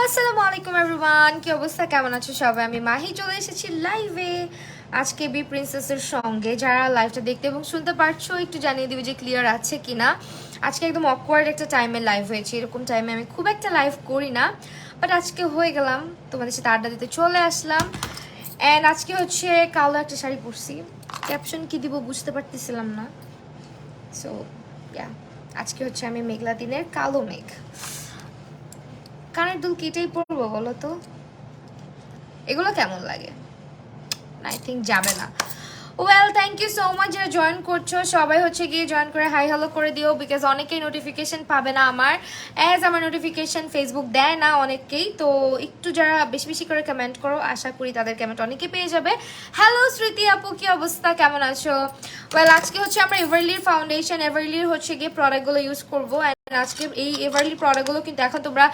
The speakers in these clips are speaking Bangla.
আসসালামু আলাইকুম এভরিওয়ান, কি অবস্থা, কেমন আছো সবাই? আমি মাহি চলে এসেছি লাইভে আজকে বি প্রিন্সেসের সঙ্গে। যারা লাইভটা দেখতে এবং শুনতে পারছো একটু জানিয়ে দিবে যে ক্লিয়ার আছে কিনা। আজকে একদম অকওয়ার্ড একটা টাইমে লাইভ হয়েছে, এরকম টাইমে আমি খুব একটা লাইভ করি না, বাট আজকে হয়ে গেলাম, তোমাদের সাথে আড্ডা দিতে চলে আসলাম। অ্যান্ড আজকে হচ্ছে কালো একটা শাড়ি পরছি, ক্যাপশন কি দিব বুঝতে পারতেছিলাম না। সো ইয়া, আজকে হচ্ছে আমি মেঘলা দিনের কালো মেঘ। কানের দুল কেটেই পরবো বলো তো, এগুলো কেমন লাগে? আই থিঙ্ক যাবে না। Well, thank you so much যারা জয়েন করছো। সবাই হচ্ছে গিয়ে জয়েন করে হাই হ্যালো করে দিও, বিকজ অনেকেই নোটিফিকেশন পাবে না আমার, অ্যাজ আমার নোটিফিকেশন ফেসবুক দেয় না অনেকেই। তো একটু যারা বেশি বেশি করে কমেন্ট করো, আশা করি তাদের কমেন্ট অনেকে পেয়ে যাবে। হ্যালো স্মৃতি আপু, কি অবস্থা, কেমন আছো? ওয়েল, আজকে হচ্ছে আমরা এভারলির ফাউন্ডেশন, এভারলির হচ্ছে গিয়ে প্রোডাক্টগুলো ইউজ করবো। আজকে এই এভারলি প্রোডাক্টগুলো কিন্তু এখন তোমরা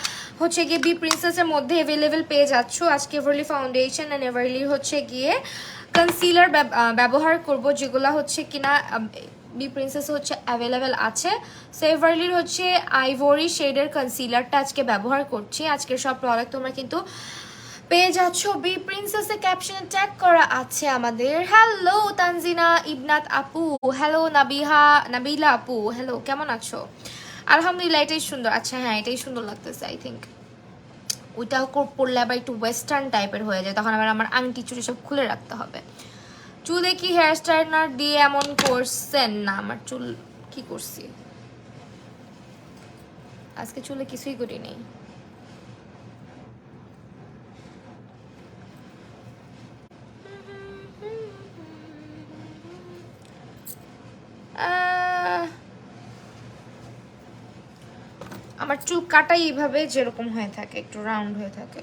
হচ্ছে গিয়ে বি প্রিন্সেসের মধ্যে অ্যাভেলেবেল পেয়ে যাচ্ছ। আজকে এভারলি ফাউন্ডেশন অ্যান্ড এভারলির হচ্ছে গিয়ে কনসিলার ব্যবহার করব, যেগুলো হচ্ছে কিনা বি প্রিন্সেস হচ্ছে অ্যাভেলেবেল আছে। সো এভারলির হচ্ছে আইভরি শেডের কনসিলারটা আজকে ব্যবহার করছি। আজকের সব প্রোডাক্ট তোমরা কিন্তু পেয়ে যাচ্ছ বি প্রিন্সেসের ক্যাপশনে ট্যাগ করা আছে আমাদের। হ্যালো তানজিনা ইবনাত আপু, হ্যালো নাবিলা আপু, হ্যালো, কেমন আছো? আলহামদুলিল্লাহ, এটাই সুন্দর। আচ্ছা হ্যাঁ, এটাই সুন্দর লাগতেছে। আই থিঙ্ক ওইটাও পরলে আবার একটু ওয়েস্টার্ন টাইপের হয়ে যায়, তখন আবার আমার আংটি চুড়ি সব খুলে রাখতে হবে। চুলে কি হেয়ার স্টাইলার দিয়ে এমন করছেন? না, আমার চুল কি করছি, আজকে চুলে কিছুই করি নেই। আমার চুল কাটাই এইভাবে যেরকম হয়ে থাকে, একটু রাউন্ড হয়ে থাকে।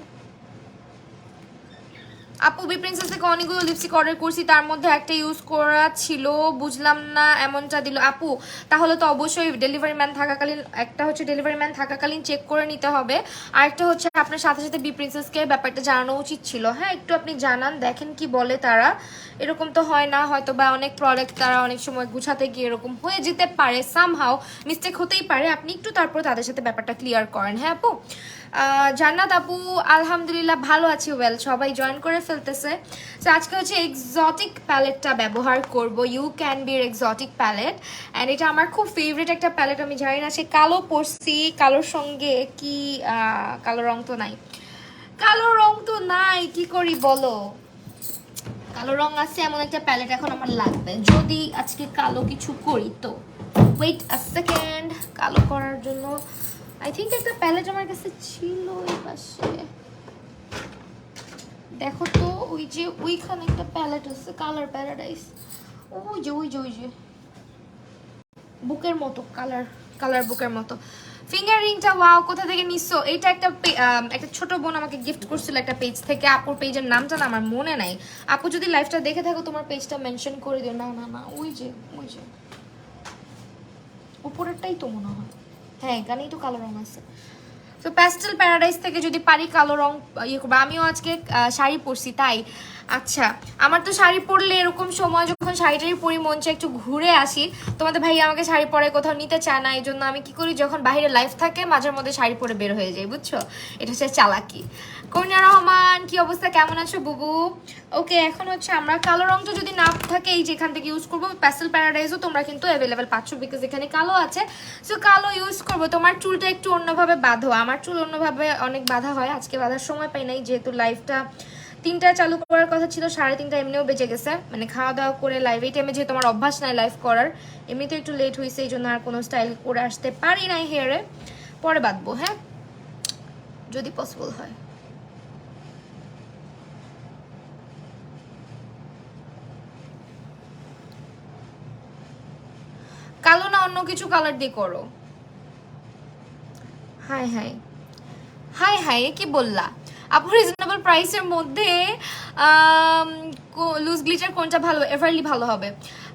আপু বি প্রিন্সেস থেকে অনেকগুলো লিপস্টিক অর্ডার করছি, তার মধ্যে একটা ইউজ করা ছিল, বুঝলাম না এমনটা দিল। আপু তাহলে তো অবশ্যই ডেলিভারি ম্যান থাকাকালীন, একটা হচ্ছে ডেলিভারি ম্যান থাকাকালীন চেক করে নিতে হবে, আর একটা হচ্ছে আপনার সাথে সাথে বি প্রিন্সেসকে ব্যাপারটা জানানো উচিত ছিল। হ্যাঁ, একটু আপনি জানান, দেখেন কি বলে তারা। এরকম তো হয় না, হয়তো বা অনেক প্রোডাক্ট তারা অনেক সময় গুছাতে গিয়ে এরকম হয়ে যেতে পারে, সামহাও মিস্টেক হতেই পারে। আপনি একটু তারপর তাদের সাথে ব্যাপারটা ক্লিয়ার করেন। হ্যাঁ আপু। জান্নাত আপু, আলহামদুলিল্লাহ ভালো আছি। ওয়েল, সবাই জয়েন করে ফেলতেছে। তো আজকে হচ্ছে এক্সোটিক প্যালেটটা ব্যবহার করব, ইউ ক্যান বির এক্সোটিক প্যালেট। অ্যান্ড এটা আমার খুব ফেভারিট একটা প্যালেট। আমি জানি না, সে কালো পরছি, কালোর সঙ্গে কি কালো রং তো নাই, কালো রং তো নাই, কি করি বলো? কালো রং আছে এমন একটা প্যালেট এখন আমার লাগবে, যদি আজকে কালো কিছু করি তো। ওয়েট আ সেকেন্ড, কালো করার জন্য আই থিঙ্ক একটা প্যালেট আমার কাছে ছিল এই পাশে, দেখো তো। ওই যে ওইখানে একটা প্যালেট আছে, কালার প্যারাডাইস, ওই যে ওই যে ওই যে বুকের মতো, কালার কালার বুকের মতো। ফিঙ্গার রিংটা ওয়াও, কোথা থেকে নিছো? এটা একটা ছোট বোন আমাকে গিফট করছিল একটা পেজ থেকে। আপুর পেজের নামটা না আমার মনে নাই। আপু যদি লাইভটা দেখে থাকো, তোমার পেজটা মেনশন করে দিও। না না না, ওই যে উপরেরটাই তো মনে হয়। হ্যাঁ, এখানেই তো কালো রং আছে। তো প্যাস্টেল প্যারাডাইস থেকে যদি পারি কালো রং ইয়ে করবো। আমিও আজকে শাড়ি পরছি তাই। আচ্ছা, আমার তো শাড়ি পরলে এরকম সময় যখন শাড়িটাই পরি মন চায় একটু ঘুরে আসি। তোমাদের ভাই আমাকে শাড়ি পরে কোথাও নিতে চায় না, এই জন্য আমি কি করি, যখন বাইরে লাইফ থাকে মাঝের মধ্যে শাড়ি পরে বের হয়ে যাই, বুঝছো? এটা হচ্ছে চালাকি। কন্যা রহমান, কি অবস্থা, কেমন আছো বুবু? ওকে, এখন হচ্ছে আমরা কালো রংটা যদি না থাকে এই যেখান থেকে ইউজ করবো, প্যাস্টেল প্যারাডাইসও তোমরা কিন্তু অ্যাভেলেবেল পাচ্ছ, বিকজ এখানে কালো আছে। সো কালো ইউজ করবো। তোমার চুলটা একটু অন্যভাবে বাঁধো, আমার চুল অন্যভাবে অনেক বাঁধা হয়, আজকে বাঁধার সময় পাই নাই, যেহেতু লাইভটা 3টায় চালু করার কথা ছিল, 3:30 এমনিও বেজে গেছে, মানে খাওয়া দাওয়া করে লাইভ এই টাইমে যেহেতু আমার অভ্যাস নাই লাইভ করার, এমনিতে একটু লেট হয়েছে, এই জন্য আর কোনো স্টাইল করে আসতে পারি নাই হেয়ারে। পরে বাঁধবো, হ্যাঁ, যদি পসিবল হয়। কালো না অন্য কিছু কালার দিয়ে করো। হাই হাই হাই হাই, কি বললা আপু? রিজনেবল প্রাইসের মধ্যে লুজ গ্লিচার কোনটা ভালো? এভারলি ভালো হবে।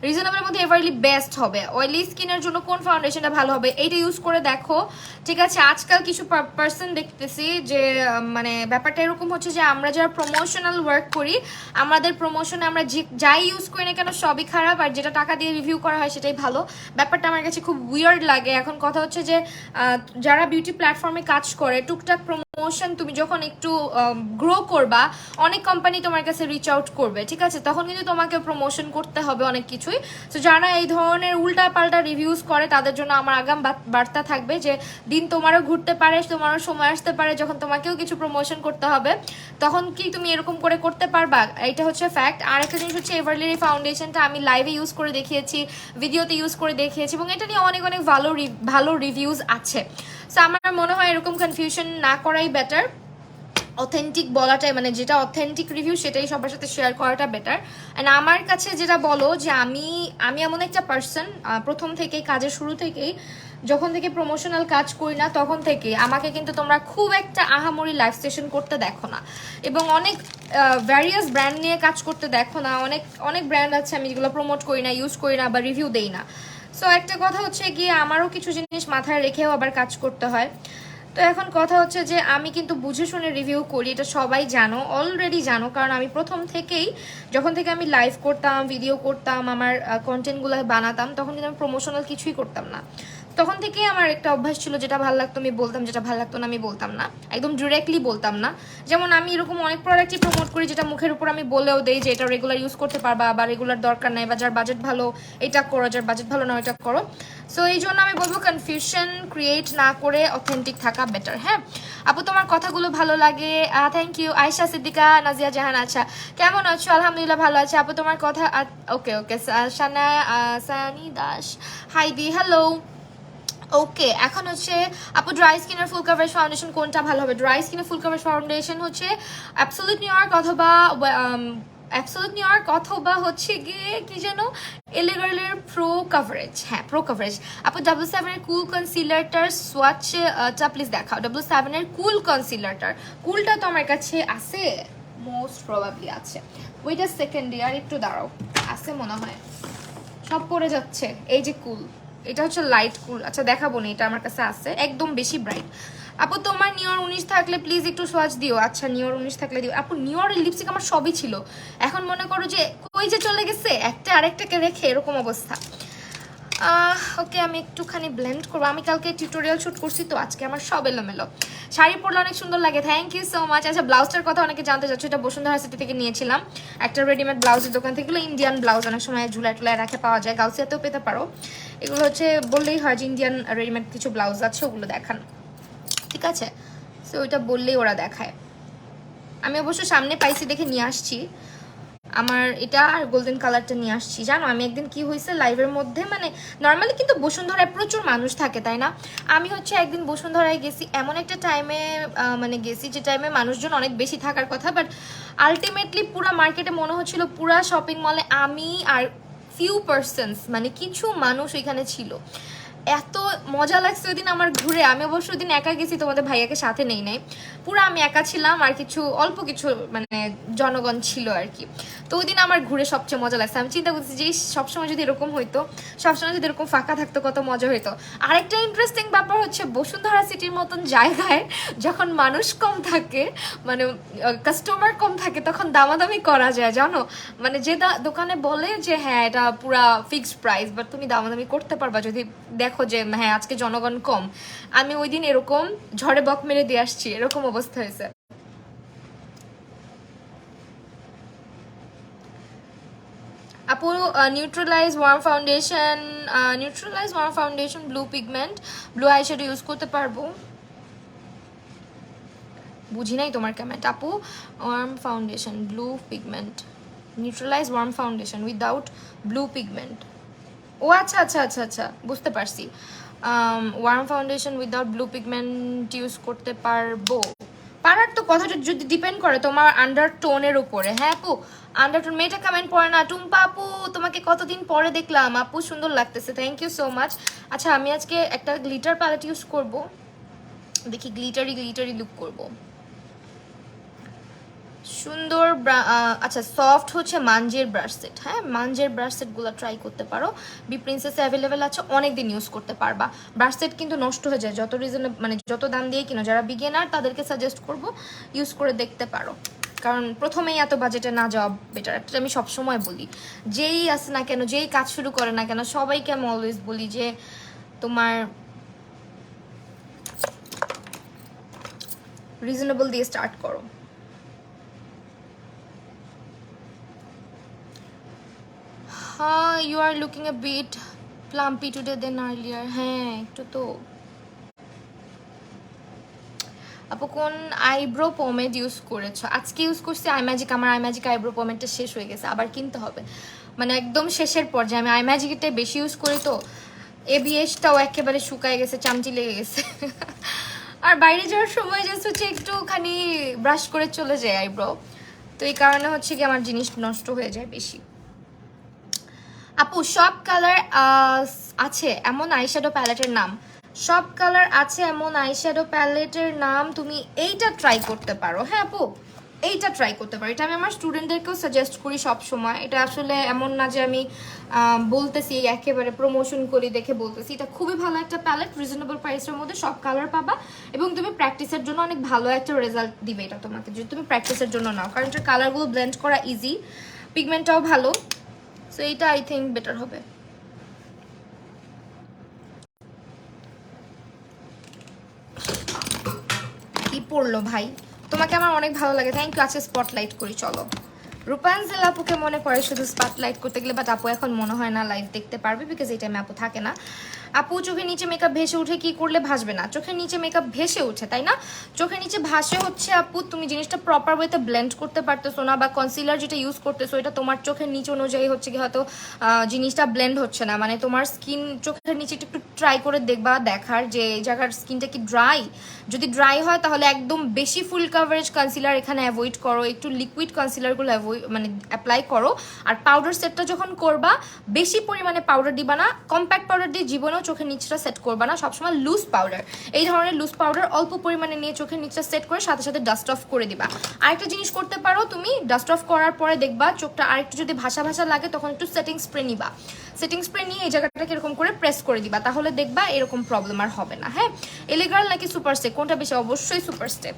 রিজনেবলের মধ্যে এভারলি বেস্ট হবে। অয়েলি স্কিনের জন্য কোন ফাউন্ডেশনটা ভালো হবে, এইটা ইউজ করে দেখো, ঠিক আছে? আজকাল কিছু পার্সন দেখতেছি যে মানে ব্যাপারটা এরকম হচ্ছে যে আমরা যারা প্রমোশনাল ওয়ার্ক করি, আমাদের প্রমোশনে আমরা যাই ইউজ করি না কেন সবই খারাপ, আর যেটা টাকা দিয়ে রিভিউ করা হয় সেটাই ভালো। ব্যাপারটা আমার কাছে খুব উইয়ার্ড লাগে। এখন কথা হচ্ছে যে যারা বিউটি প্ল্যাটফর্মে কাজ করে, টুকটাক প্রমোশন তুমি যখন একটু গ্রো করবা, অনেক কোম্পানি তোমার কাছে রিচ আউট করবে, ঠিক আছে? তখন কিন্তু তোমাকে প্রমোশন করতে হবে অনেক কিছুই। তো যারা এই ধরনের উল্টা পাল্টা রিভিউজ করে তাদের জন্য আমার আগাম বার্তা থাকবে যে দিন তোমারও ঘুরতে পারে, তোমারও সময় আসতে পারে যখন তোমাকেও কিছু প্রমোশন করতে হবে, তখন কি তুমি এরকম করে করতে পারবা? এটা হচ্ছে ফ্যাক্ট। আর একটা জিনিস হচ্ছে এভারলির এই ফাউন্ডেশনটা আমি লাইভে ইউজ করে দেখিয়েছি, ভিডিওতে ইউজ করে দেখিয়েছি, এবং এটা নিয়ে অনেক অনেক ভালো রিভিউজ আছে। সো আমার মনে হয় এরকম কনফিউশন না করাই বেটার, অথেন্টিক বলাটাই, মানে যেটা অথেন্টিক রিভিউ সেটাই সবার সাথে শেয়ার করাটা বেটার। অ্যান্ড আমার কাছে যেটা বলো যে আমি এমন একটা পার্সন, প্রথম থেকেই কাজের শুরু থেকেই যখন থেকে প্রমোশনাল কাজ করি না তখন থেকে আমাকে কিন্তু তোমরা খুব একটা আহামরি লাইভ সেশন করতে দেখো না, এবং অনেক ভ্যারিয়াস ব্র্যান্ড নিয়ে কাজ করতে দেখো না। অনেক অনেক ব্র্যান্ড আছে আমি যেগুলো প্রমোট করি না, ইউজ করি না বা রিভিউ দেই না। সো একটা কথা হচ্ছে গিয়ে আমারও কিছু জিনিস মাথায় রেখেও আবার কাজ করতে হয়। তো এখন কথা হচ্ছে যে আমি কিন্তু বুঝে শুনে রিভিউ করি, এটা সবাই জানো, অলরেডি জানো, কারণ আমি প্রথম থেকেই যখন থেকে আমি লাইভ করতাম, ভিডিও করতাম, আমার কন্টেন্টগুলো বানাতাম, তখন কিন্তু আমি প্রমোশনাল কিছুই করতাম না। তখন থেকেই আমার একটা অভ্যাস ছিল, যেটা ভালো লাগতো আমি বলতাম, যেটা ভালো লাগতো না আমি বলতাম না, একদম ডিরেক্টলি বলতাম না। যেমন আমি এরকম অনেক প্রোডাক্টই প্রমোট করি যেটা মুখের উপর আমি বলেও দেই যে এটা রেগুলার ইউজ করতে পারবা, বা রেগুলার দরকার নাই, বা যার বাজেট ভালো এটা করো, যার বাজেট ভালো না এটা করো। সো এই জন্য আমি বলবো কনফিউশন ক্রিয়েট না করে অথেন্টিক থাকা বেটার। হ্যাঁ আপু, তোমার কথাগুলো ভালো লাগে, থ্যাংক ইউ। আয়েশা সিদ্দিকা নাজিয়া জাহান, আচ্ছা কেমন আছো? আলহামদুলিল্লাহ ভালো আছে আপু, তোমার কথা ওকে ওকে। সানি দাস, হাই দি, হ্যালো। ওকে, এখন হচ্ছে আপু ড্রাই স্কিনের ফুল কাভারেজ ফাউন্ডেশন কোনটা ভালো হবে? ড্রাই স্কিনের ফুল কাভারেজ ফাউন্ডেশন হচ্ছে অ্যাবসোলিউট নিউইয়র্ক অথবা হচ্ছে গিয়ে কি যেন এলিগার্লের প্রো কাভারেজ। হ্যাঁ, প্রো কাভারেজ। আপু W7 এর কুল কনসিলারটার সোয়াচটা প্লিজ দেখাও। W7 এর কুল কনসিলারটার, কুলটা তো আমার কাছে আছে, মোস্ট প্রবাবলি আছে। ওইটা সেকেন্ড ইয়ার, একটু দাঁড়াও, আছে মনে হয়, সব পড়ে যাচ্ছে। এই যে কুল, এটা হচ্ছে লাইট কুল, আচ্ছা দেখাবো না, এটা আমার কাছে আছে, একদম বেশি ব্রাইট। আপু তোমার নিওর 19 থাকলে প্লিজ একটু সোয়াচ দিও। আচ্ছা নিওর 19 থাকলে দিও। আপু নিওরের লিপস্টিক আমার সবই ছিল, এখন মনে করো যে কই যে চলে গেছে, একটা আরেকটাকে রেখে এরকম অবস্থা। ওকে, আমি একটুখানি ব্লেন্ড করবো, আমি কালকে টিউটোরিয়াল শুট করছি তো আজকে আমার সব এলোমেলো। শাড়ি পরলে অনেক সুন্দর লাগে, থ্যাংক ইউ সো মাচ। আচ্ছা ব্লাউজটার কথা অনেকে জানতে চাচ্ছ, এটা বসুন্ধরা সিটি থেকে নিয়েছিলাম, একটা রেডিমেড ব্লাউজের দোকান থেকে। এগুলো ইন্ডিয়ান ব্লাউজ, অনেক সময় ঝুলাই টুলাই রাখে পাওয়া যায়, গাউসিয়াতেও পেতে পারো। এগুলো হচ্ছে বললেই হয় যে ইন্ডিয়ান রেডিমেড কিছু ব্লাউজ আছে, ওগুলো দেখান, ঠিক আছে? সো ওইটা বললেই ওরা দেখায়। আমি অবশ্য সামনে পাইছি দেখে নিয়ে আসছি, আমার এটা আর গোল্ডেন কালারটা নিয়ে আসছি। জানো আমি একদিন কি হয়েছে লাইভের মধ্যে, মানে নর্মালি কিন্তু বসুন্ধরায় প্রচুর মানুষ থাকে তাই না, আমি হচ্ছে একদিন বসুন্ধরায় গেছি, এমন একটা টাইমে মানে গেছি যে টাইমে মানুষজন অনেক বেশি থাকার কথা, বাট আলটিমেটলি পুরা মার্কেটে মনে হচ্ছিল, পুরা শপিং মলে আমি আর ফিউ পার্সনস, মানে কিছু মানুষ এখানে ছিল। এত মজা লাগছে ওই দিন আমার ঘুরে। আমি অবশ্য ওই দিন একা গেছি, তোমাদের ভাইয়াকে সাথে নেই নাই, পুরো আমি একা ছিলাম, আর কিছু অল্প কিছু মানে জনগণ ছিল আর কি। তো ওই দিন আমার ঘুরে সবচেয়ে মজা লাগছে। আমি চিন্তা করছি যে সবসময় যদি এরকম হইতো, সবসময় যদি এরকম ফাঁকা থাকতো কত মজা হইতো। আরেকটা ইন্টারেস্টিং ব্যাপার হচ্ছে বসুন্ধরা সিটির মতন জায়গায় যখন মানুষ কম থাকে, মানে কাস্টমার কম থাকে, তখন দামাদামি করা যায় জানো, মানে যে দোকানে বলে যে হ্যাঁ এটা পুরা ফিক্সড প্রাইস, বাট তুমি দামাদামি করতে পারবা যদি দেখো যে হ্যাঁ আজকে জনগণ কম। আমি ওই দিন এরকম ঝড়ে বক মেরে দিয়ে আসছি, এরকম অবস্থা হয়েছে। আপু neutralize warm foundation blue pigment blue eyeshadow use করতে পারবো? বুঝি নাই তোমার কমেন্ট আপু। Warm foundation blue pigment, neutralize warm foundation without blue pigment. ও আচ্ছা আচ্ছা আচ্ছা আচ্ছা, বুঝতে পারছি। Warm foundation without blue pigment use করতে পারবো? পারার তো কথাটা যদি ডিপেন্ড করে তোমার আন্ডার টোনের উপরে। হ্যাঁ আপু, আন্ডার টোন, মেয়েটা কমেন্ট পড়ে না। টুম্পা আপু তোমাকে কতদিন পরে দেখলাম, আপু সুন্দর লাগতেছে, থ্যাংক ইউ সো মাচ। আচ্ছা আমি আজকে একটা গ্লিটার প্যালেট ইউজ করব, দেখি গ্লিটারি লুক করব, সুন্দর। আচ্ছা সফট হচ্ছে মানজের ব্রাশ সেট, হ্যাঁ মানজের ব্রাশ সেটগুলো ট্রাই করতে পারো, বি প্রিন্সেসে অ্যাভেলেবেল আছে, অনেক দিন ইউজ করতে পারবা। ব্রাশ সেট কিন্তু নষ্ট হয়ে যায় যত মানে যত দাম দিয়ে কিনো, যারা বিগিনার তাদেরকে সাজেস্ট করব ইউজ করে দেখতে পারো, কারণ প্রথমেই এত বাজেটে না যাওয়া বেটার। একটা আমি সবসময় বলি, যেই আসে না কেন, যেই কাজ শুরু করে না কেন, সবাইকে আমি অলওয়েজ বলি যে তোমার রিজনেবল দিয়ে স্টার্ট করো। হ্যাঁ, you are looking a bit plumpy today then earlier. হ্যাঁ একটু তো। আপু কোন আইব্রো পমেড ইউজ করেছো? আজকে ইউজ করছি আইম্যাজিক। আমার আইম্যাজিক আইব্রো পমেডটা শেষ হয়ে গেছে, আবার কিনতে হবে, মানে একদম শেষের পর্যায়ে। আমি আইম্যাজিকটাই বেশি ইউজ করি তো, এবিএসটাও একেবারে শুকায় গেছে, চামচি লেগে গেছে। আর বাইরে যাওয়ার সময় জাস্ট হচ্ছে একটুখানি ব্রাশ করে চলে যায় আইব্রো, তো এই কারণে হচ্ছে কি আমার জিনিস নষ্ট হয়ে যায় বেশি। আপু সব কালার আছে এমন আইশ্যাডো প্যালেটের নাম? সব কালার আছে এমন আইশ্যাডো প্যালেটের নাম তুমি এইটা ট্রাই করতে পারো। হ্যাঁ আপু, এইটা ট্রাই করতে পারো। এটা আমি আমার স্টুডেন্টদেরকেও সাজেস্ট করি সব সময়। এটা আসলে এমন না যে আমি বলতেছি একেবারে প্রমোশন করি দেখে বলতেছি। এটা খুবই ভালো একটা প্যালেট, রিজনেবল প্রাইসের মধ্যে সব কালার পাবা, এবং তুমি প্র্যাকটিসের জন্য অনেক ভালো একটা রেজাল্ট দিবে এটা তোমাকে, যদি তুমি প্র্যাকটিসের জন্য নাও, কারণ এটার কালারগুলো ব্লেন্ড করা ইজি, পিগমেন্টটাও ভালো। সো এইটা আই থিঙ্ক বেটার হবে। কি পড়লো ভাই, তোমাকে আমার অনেক ভালো লাগে, থ্যাংক ইউ। আজকে স্পটলাইট করি চলো। রূপাঞ্জল আপুকে মনে করে শুধু স্পটলাইট করতে গেলে, বাট আপু এখন মনে হয় না লাইভ দেখতে পারবে, বিকজ এই টাইমে আপু থাকে না। আপু চোখের নিচে মেকআপ ভেসে উঠে কি করলে ভাসবে না? চোখের নিচে মেকআপ ভেসে উঠে, তাই না? চোখের নিচে ভাসে হচ্ছে আপু তুমি জিনিসটা প্রপার ওয়েতে ব্লেন্ড করতে পারতেছো না, বা কনসিলার যেটা ইউজ করতেছো এটা তোমার চোখের নিচে অনুযায়ী হচ্ছে কি হয়তো জিনিসটা ব্লেন্ড হচ্ছে না। মানে তোমার স্কিন চোখের নিচে একটু ট্রাই করে দেখবা, দেখার যে এই জায়গার স্কিনটা কি ড্রাই। যদি ড্রাই হয় তাহলে একদম বেশি ফুল কাভারেজ কনসিলার এখানে অ্যাভয়েড করো, একটু লিকুইড কনসিলারগুলো মানে অ্যাপ্লাই করো। আর পাউডার সেটটা যখন করবা বেশি পরিমাণে পাউডার দিবা না, কম্প্যাক্ট পাউডার দিয়ে জীবনেও চোখের নিচটা সেট করবা না, সবসময় লুজ পাউডার, এই ধরনের লুজ পাউডার অল্প পরিমাণে নিয়ে চোখের নিচটা সেট করে সাথে সাথে ডাস্ট অফ করে দিবা। আরেকটা জিনিস করতে পারো তুমি, ডাস্ট অফ করার পরে দেখবা চোখটা আরেকটু যদি ভাসা ভাসা লাগে তখন একটু সেটিং স্প্রে নিবা, সেটিং স্প্রে নিয়ে এই জায়গাটাকে এরকম করে প্রেস করে দিবা, তাহলে দেখবা এরকম প্রবলেম আর হবে না। হ্যাঁ, এলিগার্ল নাকি সুপার স্টে কোনটা বেশি? অবশ্যই সুপার স্টে,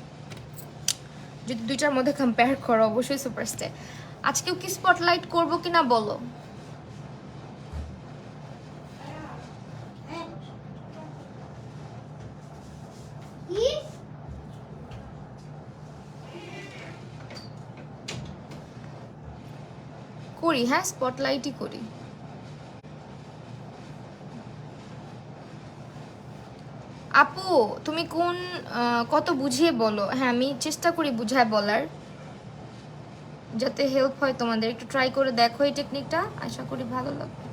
যদি দুইটার মধ্যে কম্পেয়ার করো অবশ্যই সুপার স্টে। আজকেও কি স্পটলাইট করবো কিনা বলো? করি, হ্যাঁ স্পটলাইটই করি। আপু তুমি কোন কত বুঝিয়ে বলো? হ্যাঁ আমি চেষ্টা করি বুঝায় বলার, যাতে হেল্প হয় তোমাদের। একটু ট্রাই করে দেখো এই টেকনিকটা, আশা করি ভালো লাগবে।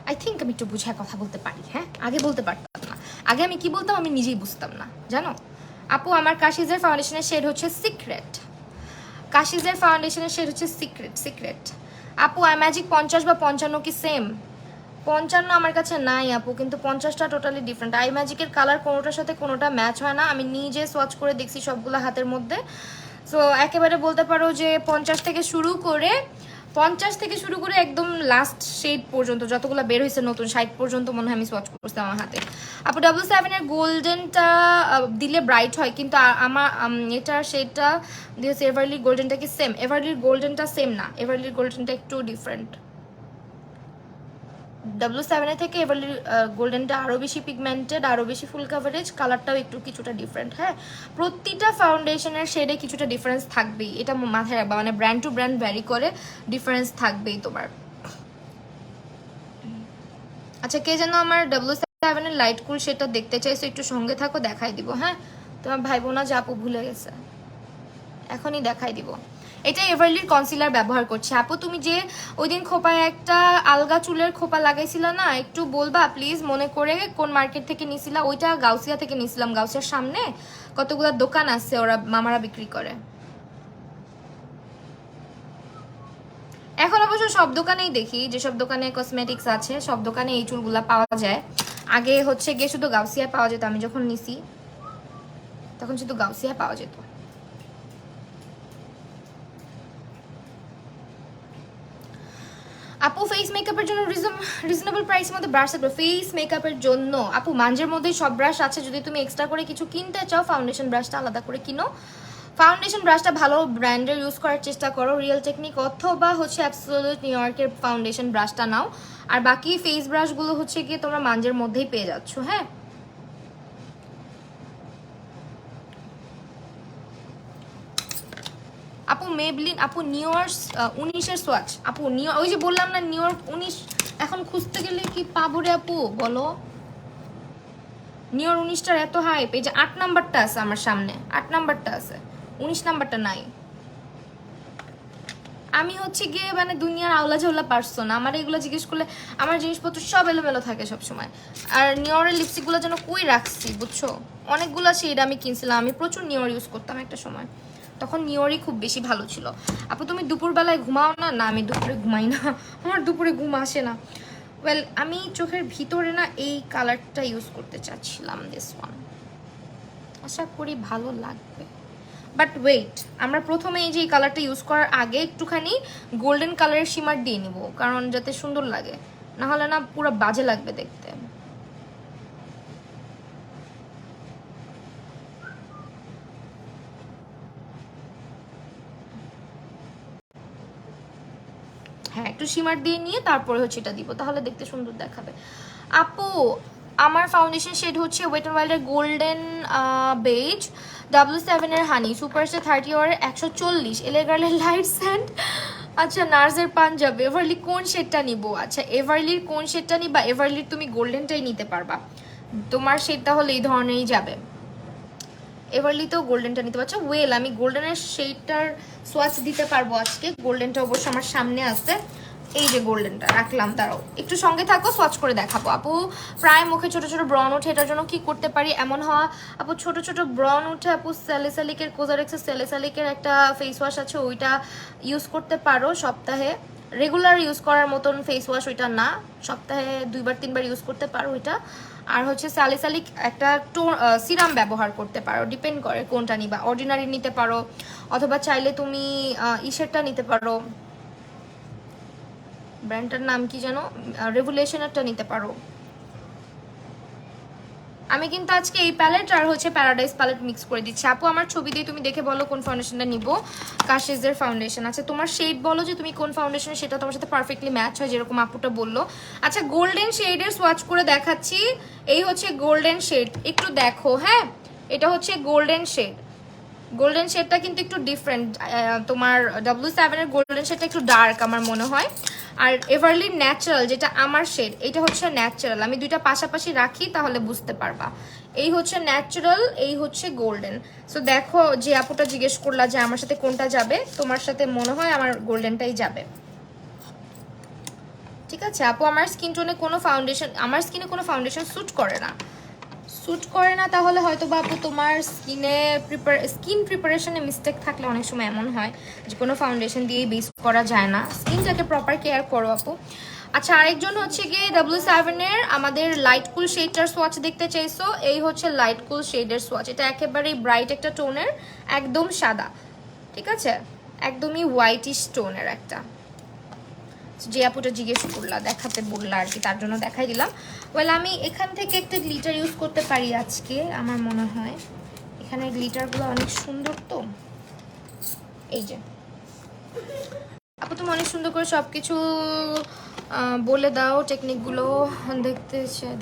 আই থিঙ্ক আমি একটু বুঝায় কথা বলতে পারি। হ্যাঁ, আগে বলতে পারতাম না, আগে আমি কি বলতাম আমি নিজেই বুঝতাম না, জানো। আপু আমার কাশিজের ফাউন্ডেশনের শেড হচ্ছে সিক্রেট, কাশিজের ফাউন্ডেশনের শেড হচ্ছে সিক্রেট সিক্রেট। আপু আই ম্যাজিক 50 বা 55 কি সেম? 55 আমার কাছে নাই আপু, কিন্তু 50টা টোটালি ডিফারেন্ট। আই ম্যাজিকের কালার কোনোটার সাথে কোনোটা ম্যাচ হয় না, আমি নিজে সোয়াচ করে দেখছি সবগুলো হাতের মধ্যে। সো একেবারে বলতে পারো যে 50 থেকে শুরু করে একদম লাস্ট শেড পর্যন্ত যতগুলো বের হয়েছে নতুন 60 পর্যন্ত মনে হয় আমি সোয়াচ করছি আমার হাতে। আপু 777 এর গোল্ডেনটা দিলে ব্রাইট হয়, কিন্তু আমার এটার শেডটা দিয়েছে এভারলি গোল্ডেনটা কি সেম? এভারলির গোল্ডেনটা সেম না, এভারলির গোল্ডেনটা একটু ডিফারেন্ট। 777 থেকে এভারলির গোল্ডেনটা আরও বেশি পিগমেন্টেড, আরও বেশি ফুল কাভারেজ, কালারটাও একটু কিছুটা ডিফারেন্ট। হ্যাঁ, প্রতিটা ফাউন্ডেশনের শেডে কিছুটা ডিফারেন্স থাকবেই, এটা মাথায় রাখবা, মানে ব্র্যান্ড টু ব্র্যান্ড ভ্যারি করে ডিফারেন্স থাকবেই তোমার। আচ্ছা কে যেন আমার 777 এর লাইট কুল সেটা দেখতে চাইছো, একটু সঙ্গে থাকো দেখাই দিব। হ্যাঁ, তোমার ভাই বোনা যা আপু ভুলে গেছে, এখনই দেখাই দিব। এটা এভারলির কনসিলার ব্যবহার করছে। আপু তুমি যে ওই দিন খোপায় একটা আলগা চুলের খোপা লাগাইছিলা না, একটু বলবা প্লিজ মনে করে কোন মার্কেট থেকে নিছিলা? ওইটা গাউসিয়া থেকে নিছিলাম, গাউসিয়ার সামনে কতগুলো দোকান আছে, ওরা মামারা বিক্রি করে। এখন অবশ্য সব দোকানেই দেখি, যেসব দোকানে কসমেটিক্স আছে সব দোকানে এই চুলগুলা পাওয়া যায়। আগে হচ্ছে গিয়ে শুধু গাউসিয়া পাওয়া যেত, আমি যখন নিছি তখন শুধু গাউসিয়া পাওয়া যেত। আপু ফেস মেকআপের জন্য রিজনেবল প্রাইসের মধ্যে ব্রাশ থাকবে? ফেস মেকআপের জন্য আপু মাঞ্জের মধ্যে সব ব্রাশ আছে, যদি তুমি এক্সট্রা করে কিছু কিনতে চাও ফাউন্ডেশন ব্রাশটা আলাদা করে কিনো। ফাউন্ডেশন ব্রাশটা ভালো ব্র্যান্ডের ইউজ করার চেষ্টা করো, রিয়েল টেকনিক অথবা হচ্ছে অ্যাবসোলিউট নিউ ইয়র্কের ফাউন্ডেশন ব্রাশটা নাও। আর বাকি ফেস ব্রাশগুলো হচ্ছে গিয়ে তোমরা মাঞ্জের মধ্যেই পেয়ে যাচ্ছ। হ্যাঁ, আপু মেবলিন, আপু নিউ ইয়র্ক 19-এর সোয়াচ, আপু নিউ, ওই যে বললাম না নিউ ইয়র্ক 19 এখন খুঁজতে গেলে কি পাবো রে আপু বলো? নিউ ইয়র্ক 19টার এত হাইপ, এই যে 8 নাম্বারটা আছে আমার সামনে, 8 নাম্বারটা আছে, 19 নাম্বারটা নাই। আমি হচ্ছে গিয়ে মানে দুনিয়ার আওলা ঝাওলা পারসন, আমার এগুলো জিজ্ঞেস করলে আমার জিনিসপত্র সব এলোমেলো থাকে সবসময়। আর নিউরের লিপস্টিকগুলো যেন কই রাখছি বুঝছো, অনেকগুলো শেড আমি কিনছিলাম, আমি প্রচুর নিউর ইউজ করতাম একটা সময়, তখন নিউরই খুব বেশি ভালো ছিল। আপু তুমি দুপুরবেলায় ঘুমাও না? না আমি দুপুরে ঘুমাই না, আমার দুপুরে ঘুম আসে না। ওয়েল আমি চোখের ভিতরে না এই কালারটা ইউজ করতে চাচ্ছিলাম, দিস ওয়ান, আশা করি ভালো লাগবে। বাট ওয়েট, আমরা প্রথমে এই যে এই কালারটা ইউজ করার আগে একটুখানি গোল্ডেন কালারের শিমার দিয়ে নিব, কারণ যাতে সুন্দর লাগে, না হলে না পুরো বাজে লাগবে দেখতে। হ্যাঁ একটু শিমার দিয়ে নিয়ে তারপরে হচ্ছে এটা দিব, তাহলে দেখতে সুন্দর দেখাবে। আপু আমার ফাউন্ডেশন শেড হচ্ছে ওয়েট অ্যান্ড ওয়াইল্ডের গোল্ডেন বেজ, W7 এর হানি, সুপারস্টার 30 ওয়ারের 140, এলেগার্লের লাইট স্যান্ড, আচ্ছা নার্সের পাঞ্জাব। এভারলি কোন শেডটা নিব? আচ্ছা এভারলির কোন শেডটা নিবা? এভারলির তুমি গোল্ডেনটাই নিতে পারবা, তোমার শেডটা হলে এই ধরনেরই যাবে। এভারলিতেও গোল্ডেনটা নিতে পারছো। ওয়েল আমি গোল্ডেনের শেডটার সোয়াচ দিতে পারবো আজকে, গোল্ডেনটা অবশ্য আমার সামনে আছে, এই যে গোল্ডেনটা রাখলাম, তারাও একটু সঙ্গে থাকো, সোয়াচ করে দেখাবো। আপু প্রায় মুখে ছোট ছোট ব্রন ওঠে, এটার জন্য কি করতে পারি? এমন হওয়া আপু ছোট ছোট ব্রন উঠে, আপু স্যালিসালিকের কোজারেক্সের স্যালিসালিকের একটা ফেস ওয়াশ আছে, ওইটা ইউজ করতে পারো সপ্তাহে, রেগুলার ইউজ করার মতন ফেস ওয়াশ ওইটা না, সপ্তাহে 2-3 বার ইউজ করতে পারো ওইটা। আর হচ্ছে স্যালিসালিক একটা সিরাম ব্যবহার করতে পারো, ডিপেন্ড করে কোনটা নিবা, অর্ডিনারি নিতে পারো অথবা চাইলে তুমি ইসেরটা নিতে পারো, ব্র্যান্ডটার নাম কি যেন, রেভুলেশনেরটা নিতে পারো। আমি কিন্তু আজকে এই প্যালেট আর হচ্ছে প্যারাডাইস প্যালেট মিক্স করে দিচ্ছি। আপু আমার ছবি দিয়ে তুমি দেখে বলো কোন ফাউন্ডেশনটা নিব। কাশিজের ফাউন্ডেশন আছে, তোমার শেড বলো যে তুমি কোন ফাউন্ডেশন, সেটা তোমার সাথে পারফেক্টলি ম্যাচ হয়, যেরকম আপুটা বললো। আচ্ছা গোল্ডেন শেডের সোয়াচ করে দেখাচ্ছি, এই হচ্ছে গোল্ডেন শেড, একটু দেখো। হ্যাঁ এটা হচ্ছে গোল্ডেন শেড, গোল্ডেন শেডটা কিন্তু একটু ডিফারেন্ট, তোমার W7 এর গোল্ডেন শেডটা একটু ডার্ক আমার মনে হয়, আর এভারলি ন্যাচারাল যেটা আমার শেড, এটা হচ্ছে ন্যাচারাল। আমি দুইটা পাশাপাশি রাখি তাহলে বুঝতে পারবা, এই হচ্ছে ন্যাচারাল, এই হচ্ছে গোল্ডেন। সো দেখো যে আপুটা জিজ্ঞেস করলা যে আমার সাথে কোনটা যাবে, তোমার সাথে মনে হয় আমার গোল্ডেনটাই যাবে। ঠিক আছে আপু, আমার স্কিন টোনে কোনো ফাউন্ডেশন, আমার স্কিনে কোনো ফাউন্ডেশন স্যুট করে না, স্যুট করে না, তাহলে হয়তো বা আপু তোমার স্কিন প্রিপারেশনে মিস্টেক থাকলে অনেক সময় এমন হয় যে কোনো ফাউন্ডেশন দিয়েই বেস করা যায় না, স্কিনটাকে প্রপার কেয়ার করো আপু। আচ্ছা আরেকজন হচ্ছে গিয়ে W7 এর আমাদের লাইট কুল শেডটার সোয়াচ দেখতে চাইছো, এই হচ্ছে লাইট কুল শেডের সোয়াচ, এটা একেবারেই ব্রাইট একটা টোনের, একদম সাদা, ঠিক আছে একদমই হোয়াইটিশ টোনের একটা, যে আপুটা জিজ্ঞেস করলা দেখাতে বললা আর কি, তার জন্য দেখাই দিলাম। ওয়েল আমি এখান থেকে একটা গ্লিটার ইউজ করতে পারি আজকে, আমার মনে হয় এখানে গ্লিটারগুলো অনেক সুন্দর, তো এই যে আপু তুমি অনেক সুন্দর করে সব কিছু বলে দাও, টেকনিকগুলো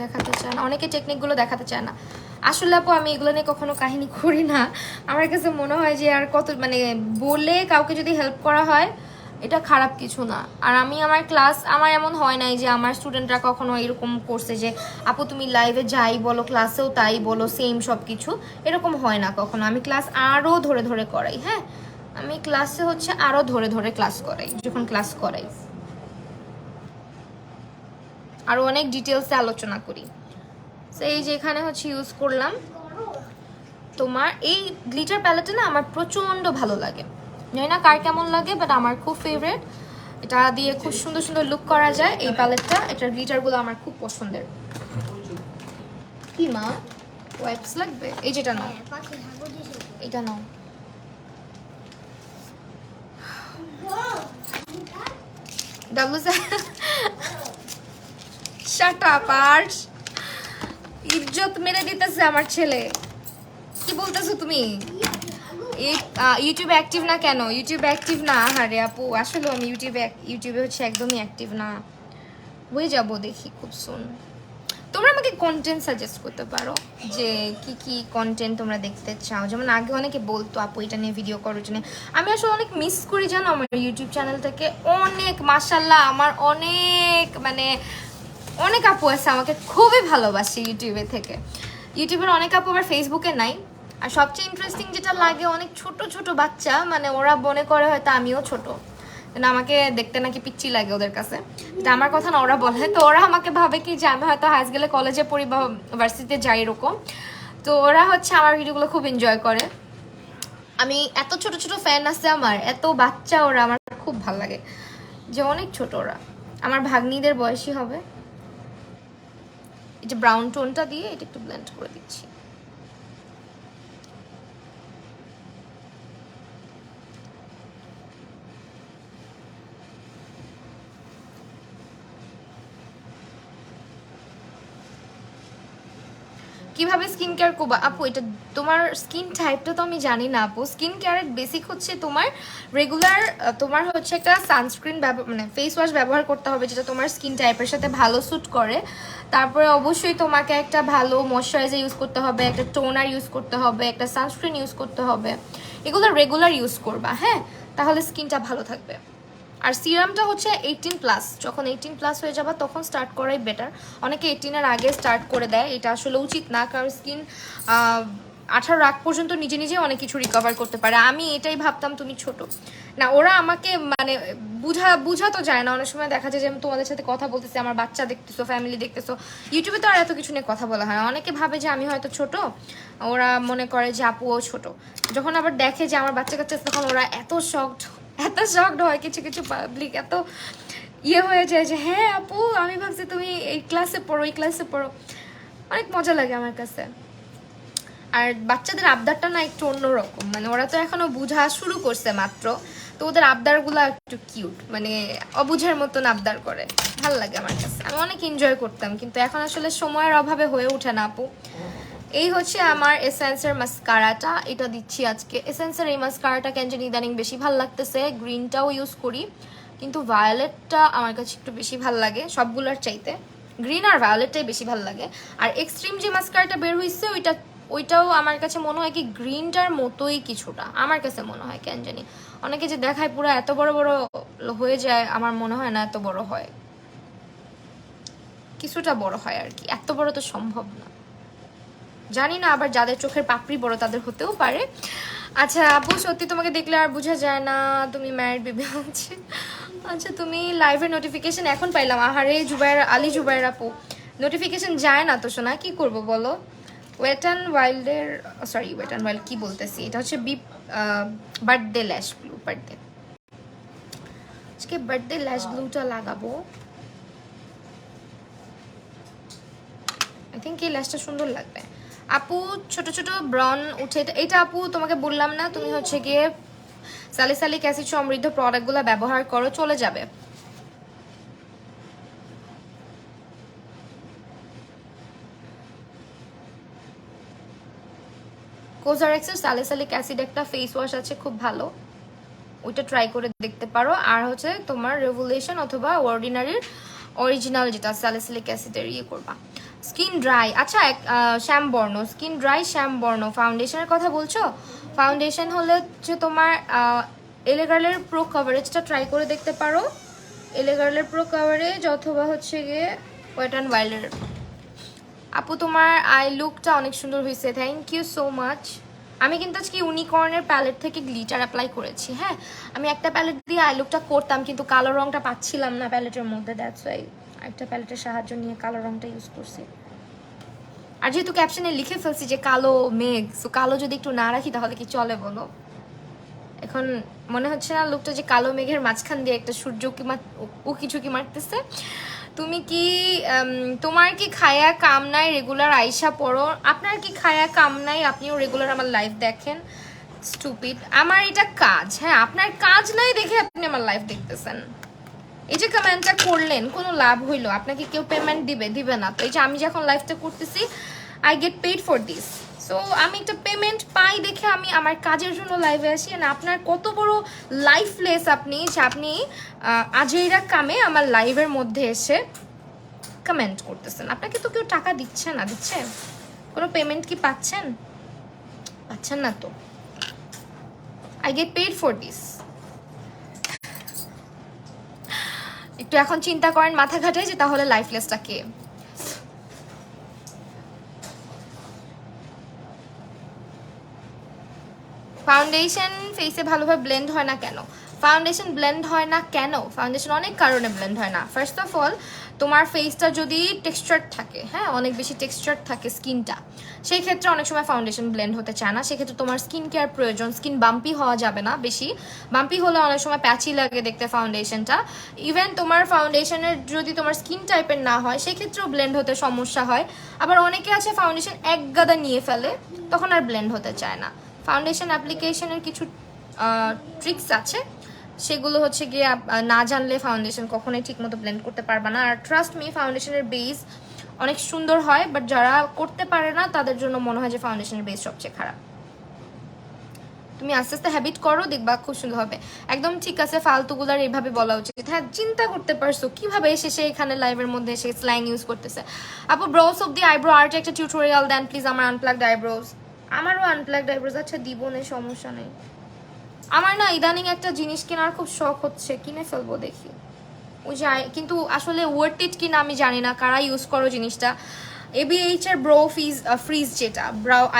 দেখাতে চায় না, অনেকে টেকনিকগুলো দেখাতে চায় না। আসলে আপু আমি এগুলো নিয়ে কখনো কাহিনী করি না, আমার কাছে মনে হয় যে আর কত মানে বলে কাউকে যদি হেল্প করা হয় এটা খারাপ কিছু না। আর আমি আমার ক্লাস, আমার এমন হয় নাই যে আমার স্টুডেন্টরা কখনো এরকম করছে যে আপু তুমি লাইভে যাই বলো ক্লাসেও তাই বলো, সেম সব কিছু, এরকম হয় না কখনো। আমি ক্লাস আরও ধরে ধরে করাই, হ্যাঁ আমি ক্লাসে হচ্ছে আরও ধরে ধরে ক্লাস করাই, যখন ক্লাস করাই আরও অনেক ডিটেলসে আলোচনা করি। সেই যে এখানে হচ্ছে ইউজ করলাম তোমার এই গ্লিটার প্যালেটটা না, আমার প্রচণ্ড ভালো লাগে, জানি না কার কেমন লাগে, বাট আমার খুব ফেভারিট, এটা দিয়ে খুব সুন্দর সুন্দর লুক করা যায় এই প্যালেটটা, এটার গ্লিটারগুলো আমার খুব পছন্দের। কি মা ওয়াইপস লাগবে? এই যেটা নাও, এটা নাও। শাট আপ, আর্টস ইজ্জত মেরে দিতেছে আমার ছেলে, কি বলতেছো তুমি? ইউটিউবে অ্যাক্টিভ না কেন? ইউটিউবে অ্যাক্টিভ না আরে আপু, আসলে আমি ইউটিউবে হচ্ছে একদমই অ্যাক্টিভ না। হয়ে যাব দেখি খুব সুন। তোমরা আমাকে কন্টেন্ট সাজেস্ট করতে পারো যে কি কি কন্টেন্ট তোমরা দেখতে চাও। যেমন আগে অনেকে বলতো আপু এটা নিয়ে ভিডিও করো, এটা নিয়ে। আমি আসলে অনেক মিস করি জানো আমার ইউটিউব চ্যানেলটাকে অনেক। মাশাল্লাহ আমার অনেক মানে অনেক আপু আছে আমাকে খুবই ভালোবাসে ইউটিউবে থেকে। ইউটিউবের অনেক আপু আবার ফেসবুকে নাই। আর সবচেয়ে ইন্টারেস্টিং যেটা লাগে, অনেক ছোট ছোট বাচ্চা, মানে ওরা মনে করে হয়তো আমিও ছোট, না আমাকে দেখতে নাকি পিচ্ছি লাগে ওদের কাছে। এটা আমার কথা না, ওরা বলে। তো ওরা আমাকে ভাবে কি যে আমি হয়তো হাইস গেলে কলেজে পড়ি বা ভার্সিটিতে যাই এরকম। তো ওরা হচ্ছে আমার ভিডিওগুলো খুব এনজয় করে। আমি এত ছোট ছোট ফ্যান আছে আমার, এত বাচ্চা ওরা, আমার খুব ভালো লাগে যে অনেক ছোট ওরা, আমার ভাগ্নিদের বয়সী হবে। এই যে ব্রাউন টোনটা দিয়ে এটা একটু ব্লেন্ড করে দিচ্ছি। কিভাবে স্কিন কেয়ার করবা আপু? এটা তোমার স্কিন টাইপটা তো আমি জানি না আপু। স্কিন কেয়ারের বেসিক হচ্ছে তোমার রেগুলার, তোমার হচ্ছে একটা সানস্ক্রিন মানে ফেস ওয়াশ ব্যবহার করতে হবে যেটা তোমার স্কিন টাইপের সাথে ভালো স্যুট করে। তারপরে অবশ্যই তোমাকে একটা ভালো ময়শ্চারাইজার ইউজ করতে হবে, একটা টোনার ইউজ করতে হবে, একটা সানস্ক্রিন ইউজ করতে হবে। এগুলো রেগুলার ইউজ করবা, হ্যাঁ, তাহলে স্কিনটা ভালো থাকবে। আর সিরামটা হচ্ছে 18+, যখন 18+ হয়ে যাবে তখন স্টার্ট করাই বেটার। অনেকে 18-এর আগে স্টার্ট করে দেয়, এটা আসলে উচিত না, কারণ স্কিন 18 আগ পর্যন্ত নিজে নিজে অনেক কিছু রিকভার করতে পারে। আমি এটাই ভাবতাম তুমি ছোট না, ওরা আমাকে মানে বুঝা তো যায় না। অনেক সময় দেখা যায় যে আমি তোমাদের সাথে কথা বলতেছি, আমার বাচ্চা দেখতেছো, ফ্যামিলি দেখতেছো, ইউটিউবে তো আর এত কিছু নিয়ে কথা বলা হয় না। অনেকে ভাবে যে আমি হয়তো ছোট, ওরা মনে করে যে আপুও ছোট। যখন আবার দেখে যে আমার বাচ্চা কাচ্চা, তখন ওরা এত শকড হয়। কিছু কিছু পাবলিক এত হয়ে যায় যে হ্যাঁ আপু আমি ভাবছি তুমি এই ক্লাসে পড়ো, এই ক্লাসে পড়ো। অনেক মজা লাগে আমার কাছে। আর বাচ্চাদের আবদারটা না একটু অন্যরকম, মানে ওরা তো এখনো বুঝা শুরু করছে মাত্র, তো ওদের আবদারগুলো একটু কিউট, মানে অবুঝের মতন আবদার করে, ভাল লাগে আমার কাছে। আমি অনেক এনজয় করতাম, কিন্তু এখন আসলে সময়ের অভাবে হয়ে ওঠে না আপু। এই হচ্ছে আমার এসেন্সের মাস্কারাটা, এটা দিচ্ছি আজকে। এসেন্সের এই মাস্কারাটা কেন জানি ইদানিং বেশি ভাল লাগতেছে। গ্রিনটাও ইউজ করি, কিন্তু ভায়োলেটটা আমার কাছে একটু বেশি ভাল লাগে সবগুলোর চাইতে। গ্রিন আর ভায়োলেটটাই বেশি ভাল লাগে। আর এক্সট্রিম যে মাস্কারাটা বের হয়েছে ওইটাও আমার কাছে মনে হয় কি গ্রিনটার মতোই কিছুটা, আমার কাছে মনে হয় কেন জানি। অনেকে যে দেখায় পুরো এত বড় বড় হয়ে যায়, আমার মনে হয় না এত বড় হয়, কিছুটা বড় হয় আর কি, এত বড় তো সম্ভব না। জানি না, আবার যাদের চোখের পাপড়ি বড় তাদের হতেও পারে। আচ্ছা আপু সত্যি তোমাকে দেখলে আর বোঝা যায় না তুমি ম্যারিড বেবি হচ্ছে। আচ্ছা তুমি লাইভের নোটিফিকেশন এখন পাইলাম। আহারে আলী জুবাইর আপু, নোটিফিকেশন যায় না তো শোনা, কি করব বলো? ওয়েট অ্যান্ড ওয়াইল্ডের, সরি ওয়েট অ্যান্ড ওয়াইল্ড কি বলতেছি, এটা হচ্ছে বার্থডে ল্যাশ গ্লু। আজকে বার্থডে ল্যাশ গ্লুটা লাগাবো। আই থিঙ্ক এই ল্যাশটা সুন্দর লাগবে আপু। ছোট ছোট ব্রন উঠে, এটা আপু তোমাকে বললাম না, তুমি হচ্ছে গিয়ে স্যালিসাইলিক অ্যাসিড সমৃদ্ধ প্রোডাক্টগুলো ব্যবহার করো, চলে যাবে। কোজারেক্সের স্যালিসাইলিক অ্যাসিড একটা ফেস ওয়াশ আছে খুব ভালো, ওইটা ট্রাই করে দেখতে পারো। আর হচ্ছে তোমার রেভুলেশন অথবা অর্ডিনারির অরিজিনাল যেটা স্যালিসাইলিক অ্যাসিডের করবা। স্কিন ড্রাই, আচ্ছা শ্যামবর্ণ, স্কিন ড্রাই শ্যামবর্ণ ফাউন্ডেশনের কথা বলছো? ফাউন্ডেশন হলে হচ্ছে তোমার এলেগার্লের প্রো কভারেজটা ট্রাই করে দেখতে পারো। এলেগার্লের প্রো কভারেজ অথবা হচ্ছে গিয়ে ওয়েট অ্যান্ড ওয়াইল্ডের। আপু তোমার আই লুকটা অনেক সুন্দর হয়েছে, থ্যাংক ইউ সো মাচ। আমি কিন্তু আজকে ইউনিকর্নের প্যালেট থেকে গ্লিটার অ্যাপ্লাই করেছি। হ্যাঁ, আমি একটা প্যালেট দিয়ে আই লুকটা করতাম, কিন্তু কালো রংটা পাচ্ছিলাম না প্যালেটের মধ্যে, দ্যাটস ওয়াই একটা প্যালেটের সাহায্য নিয়ে কালো রংটা ইউজ করছি। আর যেহেতু ক্যাপশনে লিখে ফেলছি যে কালো মেঘ, সো কালো যদি একটু না রাখি তাহলে কি চলে বলো? এখন মনে হচ্ছে না লুকটা যে কালো মেঘের মাঝখান দিয়ে একটা সূর্য উকি ঝুঁকি মারতেছে। তুমি কি তোমার কি খায়া কাম নাই রেগুলার আইসা পড়ো? আপনার কি খায়া কাম নাই আপনিও রেগুলার আমার লাইভ দেখেন? স্টুপিড, আমার এটা কাজ। হ্যাঁ, আপনার কাজ নাই দেখে আপনি আমার লাইভ দেখতেছেন। এই যে কমেন্টটা করলেন কোনো লাভ হইলো? আপনাকে কেউ পেমেন্ট দিবে না তো? এই যে আমি যখন লাইভটা করতেছি I get paid for this, so আমি একটা পেমেন্ট পাই দেখে আমি আমার কাজের জন্য লাইভে আসি। না আপনার কত বড় লাইফলেস আপনি, যে আপনি আজেইরা কামে আমার লাইভের মধ্যে এসে কমেন্ট করতেছেন। আপনাকে তো কেউ টাকা দিচ্ছে না, দিচ্ছে? কোনো পেমেন্ট কি পাচ্ছেন? পাচ্ছেন না তো। I get paid for this. একটু এখন চিন্তা করেন, মাথা ঘাটায়, যে তাহলে লাইফলেসটা কে? ফাউন্ডেশন ফেসে ভালোভাবে ব্লেন্ড হয় না কেন? ফাউন্ডেশন ব্লেন্ড হয় না কেন? ফাউন্ডেশন অনেক কারণে ব্লেন্ড হয় না। ফার্স্ট অফ অল, তোমার ফেসটা যদি টেক্সচার্ড থাকে, হ্যাঁ, অনেক বেশি টেক্সচার্ড থাকে স্কিনটা, সেই ক্ষেত্রে অনেক সময় ফাউন্ডেশন ব্লেন্ড হতে চায় না। সেক্ষেত্রে তোমার স্কিন কেয়ার প্রয়োজন। স্কিন বাম্পি হওয়া যাবে না বেশি। বাম্পি হলে অনেক সময় প্যাচি লাগে দেখতে ফাউন্ডেশনটা। ইভেন তোমার ফাউন্ডেশনের যদি তোমার স্কিন টাইপের না হয়, সেক্ষেত্রেও ব্লেন্ড হতে সমস্যা হয়। আবার অনেকে আছে ফাউন্ডেশন এক গাদা নিয়ে ফেলে, তখন আর ব্লেন্ড হতে চায় না। ফাউন্ডেশন অ্যাপ্লিকেশনের কিছু ট্রিক্স আছে, সেগুলো হচ্ছে গিয়ে না জানলে ফাউন্ডেশন কখনোই ঠিক মতো ব্লেন্ড করতে পারবে না। আর ট্রাস্ট মি, ফাউন্ডেশনের বেস অনেক সুন্দর হয়, বাট যারা করতে পারে না তাদের জন্য মনে হয় যে ফাউন্ডেশনের বেস সবচেয়ে খারাপ। তুমি আস্তে আস্তে হ্যাবিট করো, দেখবা খুব সুন্দর হবে। একদম ঠিক আছে, ফালতুগুলার এইভাবে বলা উচিত। হ্যাঁ, চিন্তা করতে পারছো কিভাবে এসে সে এখানে লাইভের মধ্যে এসে স্ল্যাং ইউজ করতেছে। আপু ব্রোস অফ দি আইব্রো আর্টে একটা টিউটোরিয়াল দেন প্লিজ, আমার আনপ্লাগড আইব্রোজ। আমারও আনপ্লাগড আইব্রোজ। আচ্ছা দিব, নেই, সমস্যা নেই। আমার না ইদানিং একটা জিনিস কেনার খুব শখ হচ্ছে, কিনে ফেলবো দেখি। ওই যে কিন্তু আসলে ওয়ার্থ ইট কিনা আমি জানি না, কারা ইউজ করো জিনিসটা। ABH এর ব্রো ফ্রিজ যেটা,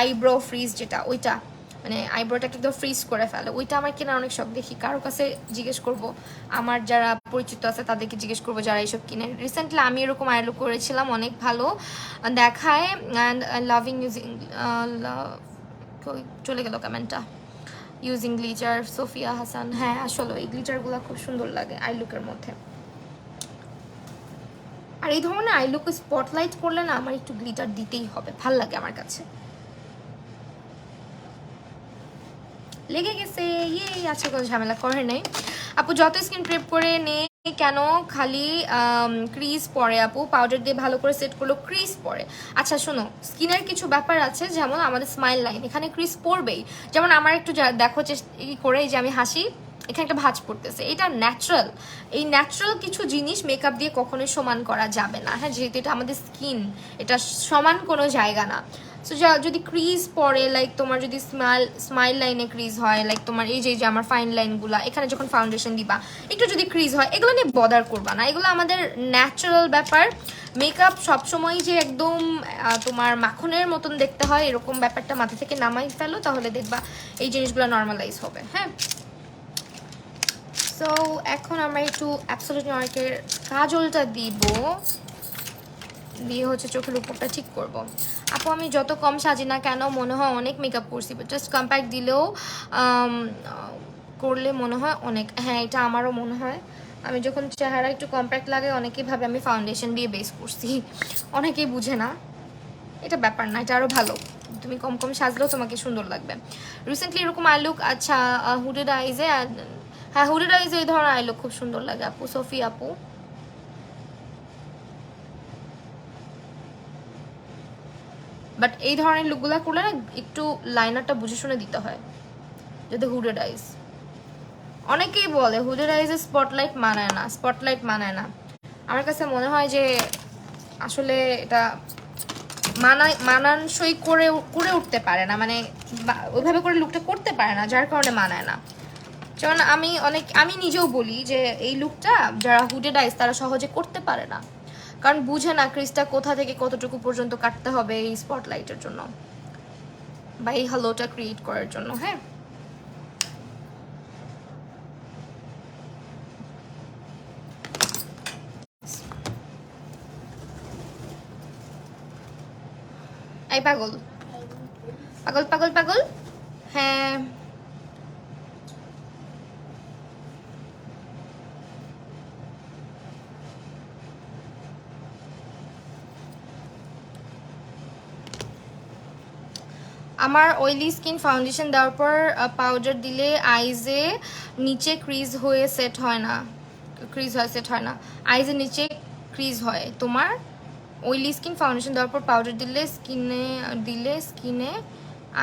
আইব্রো ফ্রিজ যেটা, ওইটা মানে আইব্রোটাকে একদম ফ্রিজ করে ফেলে, ওইটা আমার কেনার অনেক শখ। দেখি কারো কাছে জিজ্ঞেস করব, আমার যারা পরিচিত আছে তাদেরকে জিজ্ঞেস করবো যারা এইসব কিনে। রিসেন্টলি আমি এরকম আইলুক করেছিলাম, অনেক ভালো দেখায়। অ্যান্ড লাভিং ইউজিং, চলে গেল কমেন্টটা। ইউজিং গ্লিচার, সোফিয়া হাসান। হ্যাঁ, আসলে এই গ্লিচারগুলো খুব সুন্দর লাগে আইলুকের মধ্যে। আর এই ধরনের আইলুক স্পটলাইট করলে না আমার একটু গ্লিটার দিতেই হবে, ভাল লাগে আমার কাছে। লেগে গেছে, ইয়ে আছে, কোনো ঝামেলা করে নেই। আপু যত স্কিন প্রেপ করে নেই কেন খালি ক্রিজ পড়ে? আপু পাউডার দিয়ে ভালো করে সেট করলো ক্রিজ পড়ে। আচ্ছা শোনো, স্কিনের কিছু ব্যাপার আছে, যেমন আমাদের স্মাইল লাইন, এখানে ক্রিজ পড়বেই। যেমন আমার একটু দেখো করে, এই যে আমি হাসি, এখানে একটা ভাঁজ পড়তেছে, এটা ন্যাচারাল। এই ন্যাচারাল কিছু জিনিস মেকআপ দিয়ে কখনোই সমান করা যাবে না, হ্যাঁ, যেহেতু এটা আমাদের স্কিন, এটা সমান কোনো জায়গা না। সো যদি ক্রিজ পড়ে, লাইক তোমার যদি স্মাইল লাইনে ক্রিজ হয়, লাইক তোমার এই যে আমার ফাইন লাইনগুলো, এখানে যখন ফাউন্ডেশন দিবা একটু যদি ক্রিজ হয়, এগুলো নিয়ে বদার করবা না, এগুলো আমাদের ন্যাচারাল ব্যাপার। মেকআপ সবসময় যে একদম তোমার মাখনের মতন দেখতে হয় এরকম ব্যাপারটা মাথা থেকে নামাই ফেলো, তাহলে দেখবা এই জিনিসগুলো নর্মালাইজ হবে। হ্যাঁ, সো এখন আমরা একটু অ্যাবসলিউট নিউইয়র্কের কাজলটা দিব, দিয়ে হচ্ছে চোখের উপরটা ঠিক করব। আপু আমি যত কম সাজি না কেন মনে হয় অনেক মেকআপ করছি, বাট জাস্ট কম্প্যাক্ট দিলেও করলে মনে হয় অনেক। হ্যাঁ, এটা আমারও মনে হয়। আমি যখন চেহারা একটু কম্প্যাক্ট লাগে, অনেকেই ভাবে আমি ফাউন্ডেশন দিয়ে বেস করছি, অনেকেই বুঝে না। এটা ব্যাপার না, এটা আরও ভালো। তুমি কম কম সাজলেও তোমাকে সুন্দর লাগবে। রিসেন্টলি এরকম আই লুক, আচ্ছা হুডেড আইজে, হ্যাঁ হুডেড আইজে এই ধরনের আই লুক খুব সুন্দর লাগে আপু, সফি আপু। বাট এই ধরনের লুকগুলো করলে না একটু লাইনারটা বুঝে শুনে দিতে হয়, যদি হুডেড আইজ। অনেকেই বলে হুডেড আইজে স্পটলাইট মানায় না, স্পটলাইট মানায় না। আমার কাছে মনে হয় যে আসলে এটা মানানসই করে উঠতে পারে না, মানে ওইভাবে করে লুকটা করতে পারে না, যার কারণে মানায় না। যেমন আমি নিজেও বলি যে এই লুকটা যারা হুডেড আইজ তারা সহজে করতে পারে না, কারণ বুঝে না ক্রিজটা কোথা থেকে কতটুকু পর্যন্ত কাটতে হবে এই স্পটলাইটের জন্য বা এই হ্যালোটা ক্রিয়েট করার জন্য। হ্যাঁ, এই পাগল পাগল পাগল পাগল। হ্যাঁ, আমার অয়েলি স্কিন, ফাউন্ডেশন দেওয়ার পর পাউডার দিলে আইজে নিচে ক্রিজ হয়ে সেট হয় না, ক্রিজ হয় সেট হয় না, আইজের নিচে ক্রিজ হয়। তোমার অয়েলি স্কিন ফাউন্ডেশন দেওয়ার পর পাউডার দিলে স্কিনে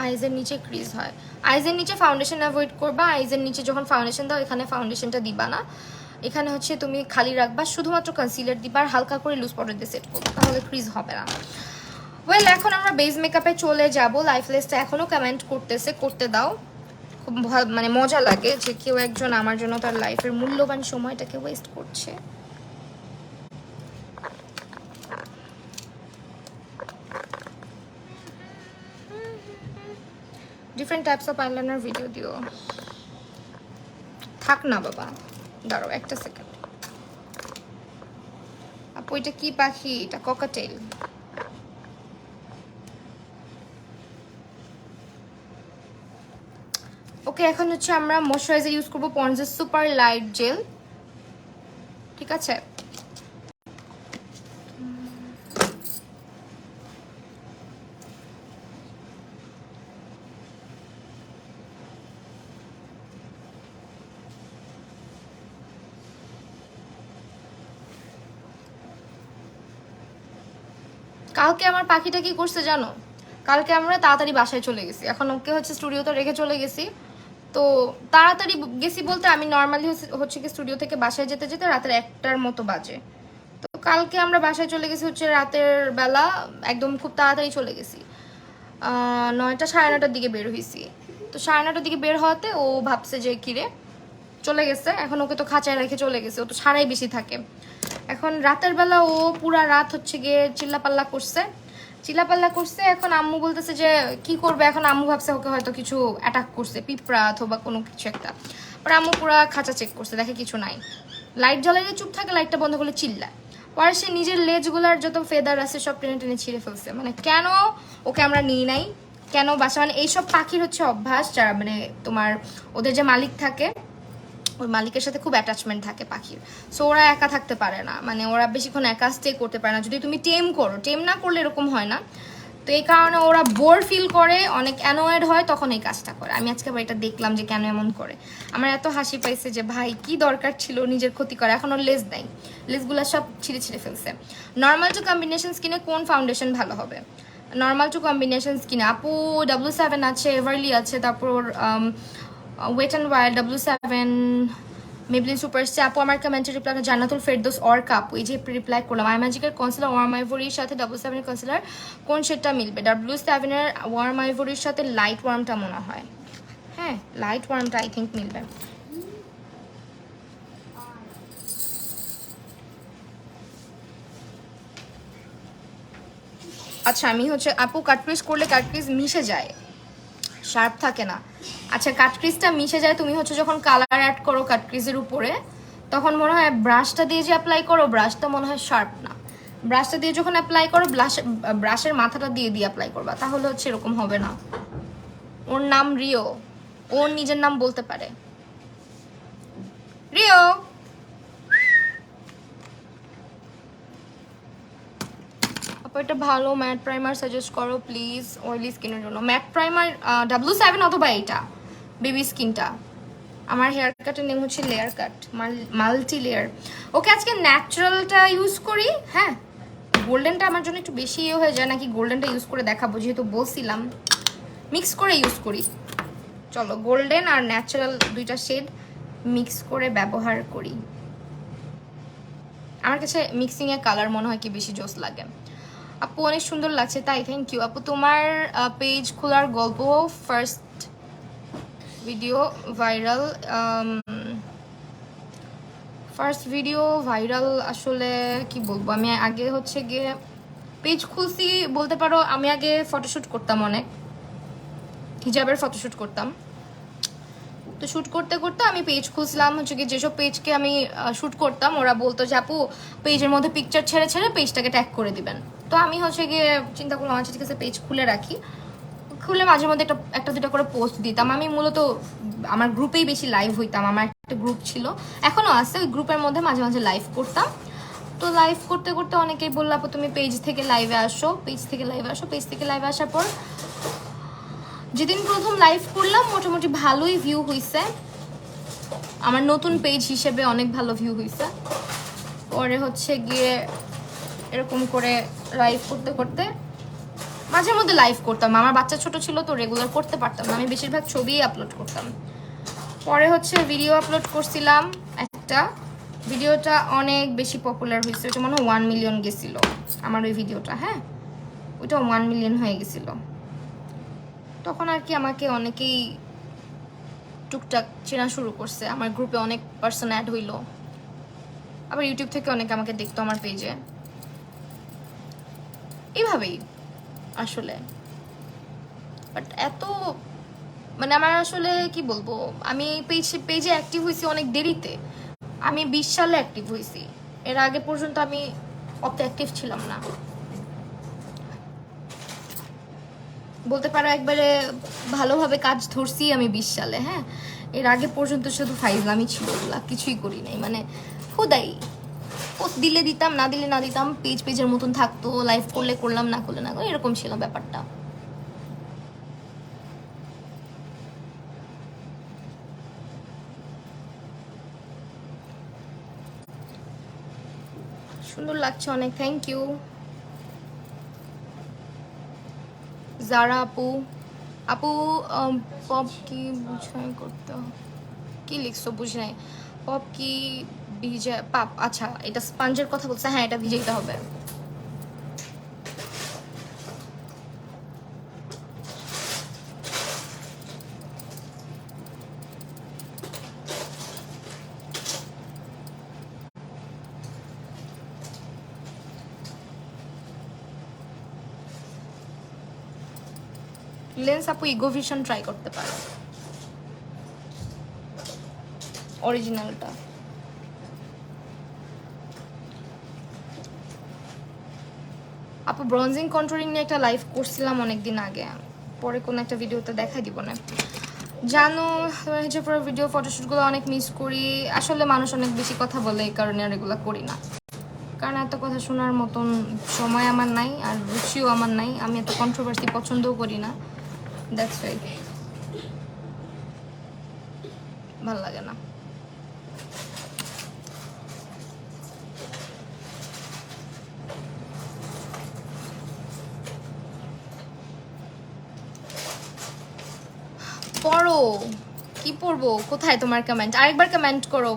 আইজের নিচে ক্রিজ হয়। আইজের নিচে ফাউন্ডেশন অ্যাভয়েড করবা। আইজের নিচে যখন ফাউন্ডেশন দাও এখানে ফাউন্ডেশনটা দিবা না, এখানে হচ্ছে তুমি খালি রাখবা, শুধুমাত্র কনসিলার দিবা আর হালকা করে লুজ পাউডার দিয়ে সেট করবো, তাহলে ক্রিজ হবে না। ওয়েল, এখন আমরা বেস মেকআপে চলে যাব। লাইফলেসটা এখনও কমেন্ট করতেছে, করতে দাও। খুব মানে মজা লাগে যে কেউ একজন আমার জন্য তার লাইফের মূল্যবান সময়টাকে ওয়েস্ট করছে। Different types of eyeliner video দিও। থাক না বাবা, দাঁড়াও একটা সেকেন্ড। আপু এটা কি পাখি? এটা ককাটেল। ওকে, এখন হচ্ছে আমরা ময়শ্চারাইজার ইউজ করবো পন্ডস সুপার লাইট জেল। ঠিক আছে, কালকে আমার পাখিটা কি করছে জানো? কালকে আমরা তাড়াতাড়ি বাসায় চলে গেছি, এখন ওকে হচ্ছে স্টুডিওতে রেখে চলে গেছি। তো তাড়াতাড়ি গেছি বলতে আমি নর্মালি হচ্ছে কি স্টুডিও থেকে বাসায় যেতে যেতে রাতের 1টার মতো বাজে। তো কালকে আমরা বাসায় চলে গেছি হচ্ছে রাতের বেলা, একদম খুব তাড়াতাড়ি চলে গেছি। 9টা 9:30টার দিকে বের হয়েছি। তো 9:30টার দিকে বের হওয়াতে ও ভাবছে যে কিরে চলে গেছে, এখন ওকে তো খাঁচায় রেখে চলে গেছে, ও তো সারাই বেশি থাকে। এখন রাতের বেলা ও পুরা রাত হচ্ছে গিয়ে চিল্লাপাল্লা করছে। এখন আম্মু বলতেছে যে কি করবে, এখন আম্মু ভাবছে ওকে হয়তো কিছু অ্যাটাক করছে, পিঁপড়া অথবা কোনো কিছু একটা। পরে আম্মু পুরা খাঁচা চেক করছে, দেখে কিছু নাই। লাইট জ্বালাইলে চুপ থাকে, লাইটটা বন্ধ করলে চিল্লায়। পরে সে নিজের লেজগুলার যত ফেদার আছে সব টেনে টেনে ছিঁড়ে ফেলছে। মানে কেন ওকে আমরা নিই নাই, কেন বাসা, মানে এইসব পাখির হচ্ছে অভ্যাস, যারা মানে তোমার ওদের যে মালিক থাকে ওই মালিকের সাথে খুব অ্যাটাচমেন্ট থাকে পাখির। সো ওরা একা থাকতে পারে না, মানে ওরা বেশিক্ষণ একা স্টে করতে পারে না যদি তুমি টেম করো। টেম না করলে এরকম হয় না। তো এই কারণে ওরা বোর ফিল করে, অনেক অ্যানোয়েড হয়, তখন এই কাজটা করে। আমি আজকে এটা দেখলাম যে কেন এমন করে। আমার এত হাসি পাইছে যে ভাই কি দরকার ছিল নিজের ক্ষতি করে। এখন ওর লেজ নাই, লেজগুলো সব ছিঁড়ে ফেলছে। নর্মাল টু কম্বিনেশন স্কিনে কোন ফাউন্ডেশন ভালো হবে? নর্মাল টু কম্বিনেশন স্কিনে আপু W7 আছে, এভারলি আছে, তারপর wet and wild W7, Maybelline superstar. আপু আমার কমেন্টে রিপ্লাই জান্নাতুল ফেরদৌস অর্ক আপু, এই যে রিপ্লাই করলাম। আই ম্যাজিকের কনসিলার ওয়ার্ম আইভরির সাথে W7 এর কনসিলার কোন শেডটা মিলবে? W7 এর ওয়ার্ম আইভরির সাথে লাইট ওয়ার্মটা মনে হয়, হ্যাঁ লাইট ওয়ার্মটা আই থিঙ্ক মিলবে। আচ্ছা আমি হচ্ছে আপু কাটক্রিজ করলে কাটক্রিজ মিশে যায়, শার্প থাকে না। আচ্ছা কাটক্রিজটা মিশে যায় তুমি হচ্ছে যখন কালার অ্যাড করো কাটক্রিজের উপরে, তখন মনে হয় ব্রাশটা দিয়ে যে অ্যাপ্লাই করো, ব্রাশটা মনে হয় শার্প না। ব্রাশটা দিয়ে যখন অ্যাপ্লাই করো ব্রাশের মাথাটা দিয়ে অ্যাপ্লাই করবা, তাহলে হচ্ছে এরকম হবে না। ওর নাম রিও, ওর নিজের নাম বলতে পারে। রিও আপু একটা ভালো ম্যাট প্রাইমার সাজেস্ট করো প্লিজ অয়েলি স্কিনের জন্য। ম্যাট প্রাইমার W7 অথবা এইটা বেবি স্কিনটা। আমার হেয়ার কাটের নেম হচ্ছে লেয়ার কাট, মাল্টি লেয়ার। ওকে আজকে ন্যাচারালটা ইউজ করি। হ্যাঁ গোল্ডেনটা আমার জন্য একটু বেশি ইয়ে হয়ে যায়, নাকি গোল্ডেনটা ইউজ করে দেখাবো, যেহেতু বলছিলাম মিক্স করে ইউজ করি। চলো গোল্ডেন আর ন্যাচারাল দুইটা শেড মিক্স করে ব্যবহার করি। আমার কাছে মিক্সিংয়ে কালার মনে হয় কি বেশি জোস লাগে। আপু অনেক সুন্দর লাগছে, তাই থ্যাংক ইউ আপু। তোমার পেজ খোলার গল্প, ফার্স্ট ভিডিও ভাইরাল আসলে কি বলবো, আমি আগে হচ্ছে গিয়ে পেজ খুলছি বলতে পারো। আমি আগে ফটোশ্যুট করতাম, অনেক হিজাবের ফটোশ্যুট করতাম। তো শ্যুট করতে করতে আমি পেজ খুঁজলাম হচ্ছে কি, যেসব পেজকে আমি শ্যুট করতাম ওরা বলতো যে আপু পেজের মধ্যে পিকচার ছেড়ে ছেড়ে পেজটাকে ট্যাগ করে দিবেন। তো আমি হচ্ছে গিয়ে চিন্তা করলাম আচ্ছা ঠিক আছে পেজ খুলে রাখি, খুলে মাঝে মধ্যে একটা দুটা করে পোস্ট দিতাম। আমি মূলত আমার গ্রুপেই বেশি লাইভ হইতাম, আমার একটা গ্রুপ ছিল, এখনও আছে, ওই গ্রুপের মধ্যে মাঝে মাঝে লাইভ করতাম। তো লাইভ করতে করতে অনেকেই বললো আপু তুমি পেজ থেকে লাইভে আসো, পেজ থেকে লাইভে আসার পর যেদিন প্রথম লাইভ করলাম মোটামুটি ভালোই ভিউ হয়েছে, আমার নতুন পেজ হিসেবে অনেক ভালো ভিউ হয়েছে। পরে হচ্ছে গিয়ে এরকম করে লাইভ করতে করতে মাঝে মধ্যে লাইভ করতাম। আমার বাচ্চা ছোট ছিল তো রেগুলার করতে পারতাম না, আমি বেশিরভাগ ছবিই আপলোড করতাম। পরে হচ্ছে ভিডিও আপলোড করছিলাম একটা, ভিডিওটা অনেক বেশি পপুলার হয়েছে, ওটা মনে হয় 1 মিলিয়ন গেছিল আমার ওই ভিডিওটা। হ্যাঁ, ওইটা 1 মিলিয়ন হয়ে গেছিল। তখন আর কি আমাকে অনেকেই টুকটাক চেনা শুরু করছে, আমার গ্রুপে অনেক পার্সন অ্যাড হইলো, আবার ইউটিউব থেকে অনেকে আমাকে দেখতো আমার পেজে। এইভাবেই আসলে। বাট এত মানে আমার আসলে কি বলবো, আমি পেজে অ্যাক্টিভ হয়েছি অনেক দেরিতে। আমি 20 সালে অ্যাক্টিভ হয়েছি, এর আগে পর্যন্ত আমি অত অ্যাক্টিভ ছিলাম না। বলতে পারো একবারে ভালোভাবে কাজ ধরছি আমি 20 সালে। হ্যাঁ, এর আগে পর্যন্ত শুধু ফাইজলামি ছিল, ওগুলা কিছুই করি নাই। মানে খুদাই পোস্ট দিলে দিতাম, না দিলে না দিতাম, পেজের মতন থাকতো, লাইভ করলে করলাম, না করলে না, এরকম ছিল ব্যাপারটা। সুন্দর লাগছে অনেক, থ্যাংক ইউ। যারা আপু আপু পপ কি বুঝাই করতে কি লিখছো বুঝি নাই। পপ কি ভিজে পাপ, আচ্ছা এটা স্পঞ্জের কথা বলছে। হ্যাঁ, এটা ভিজাইতে হবে। লেন্স আপু ইগোভিশন ট্রাই করতে পারো, অরিজিনালটা। আপু ব্রঞ্জিং কন্ট্রোলিং নিয়ে একটা লাইভ করছিলাম অনেকদিন আগে, পরে কোনো একটা ভিডিওতে দেখাই দিব না। জানো হচ্ছে পুরো ভিডিও ফটোশ্যুটগুলো অনেক মিস করি। আসলে মানুষ অনেক বেশি কথা বলে, এই কারণে আর এগুলো করি না। কারণ এত কথা শোনার মতন সময় আমার নাই, আর রুচিও আমার নাই। আমি এত কন্ট্রোভার্সি পছন্দও করি না, দ্যাটস রাইট, ভালো লাগে না। পড়ো, কি পড়বো, কোথায় তোমার কমেন্ট? আরেকবার কমেন্ট করো।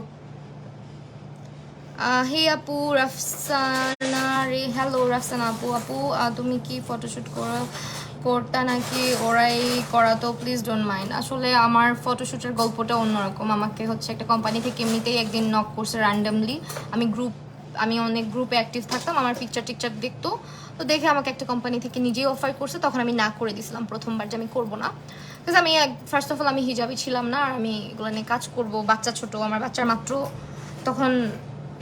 হে আপু রাফসানা রে, হ্যালো রাফসানা আপু। আপু তুমি কি ফটোশ্যুট করতা নাকি ওরাই করাতো? Please don't mind. আসলে আমার ফটোশ্যুটের গল্পটা অন্যরকম। আমাকে হচ্ছে একটা কোম্পানি থেকে এমনিতেই একদিন নক করছে র্যান্ডামলি। আমি অনেক গ্রুপে অ্যাক্টিভ থাকতাম, আমার টিকচার দেখতো, তো দেখে আমাকে একটা কোম্পানি থেকে নিজেই অফার করছে। তখন আমি না করে দিয়েছিলাম প্রথমবার, যে আমি করবো না। বিকজ আমি ফার্স্ট অফ অল আমি হিজাবি ছিলাম না, আর আমি এগুলো নিয়ে কাজ করবো, বাচ্চা ছোট, আমার বাচ্চার মাত্র তখন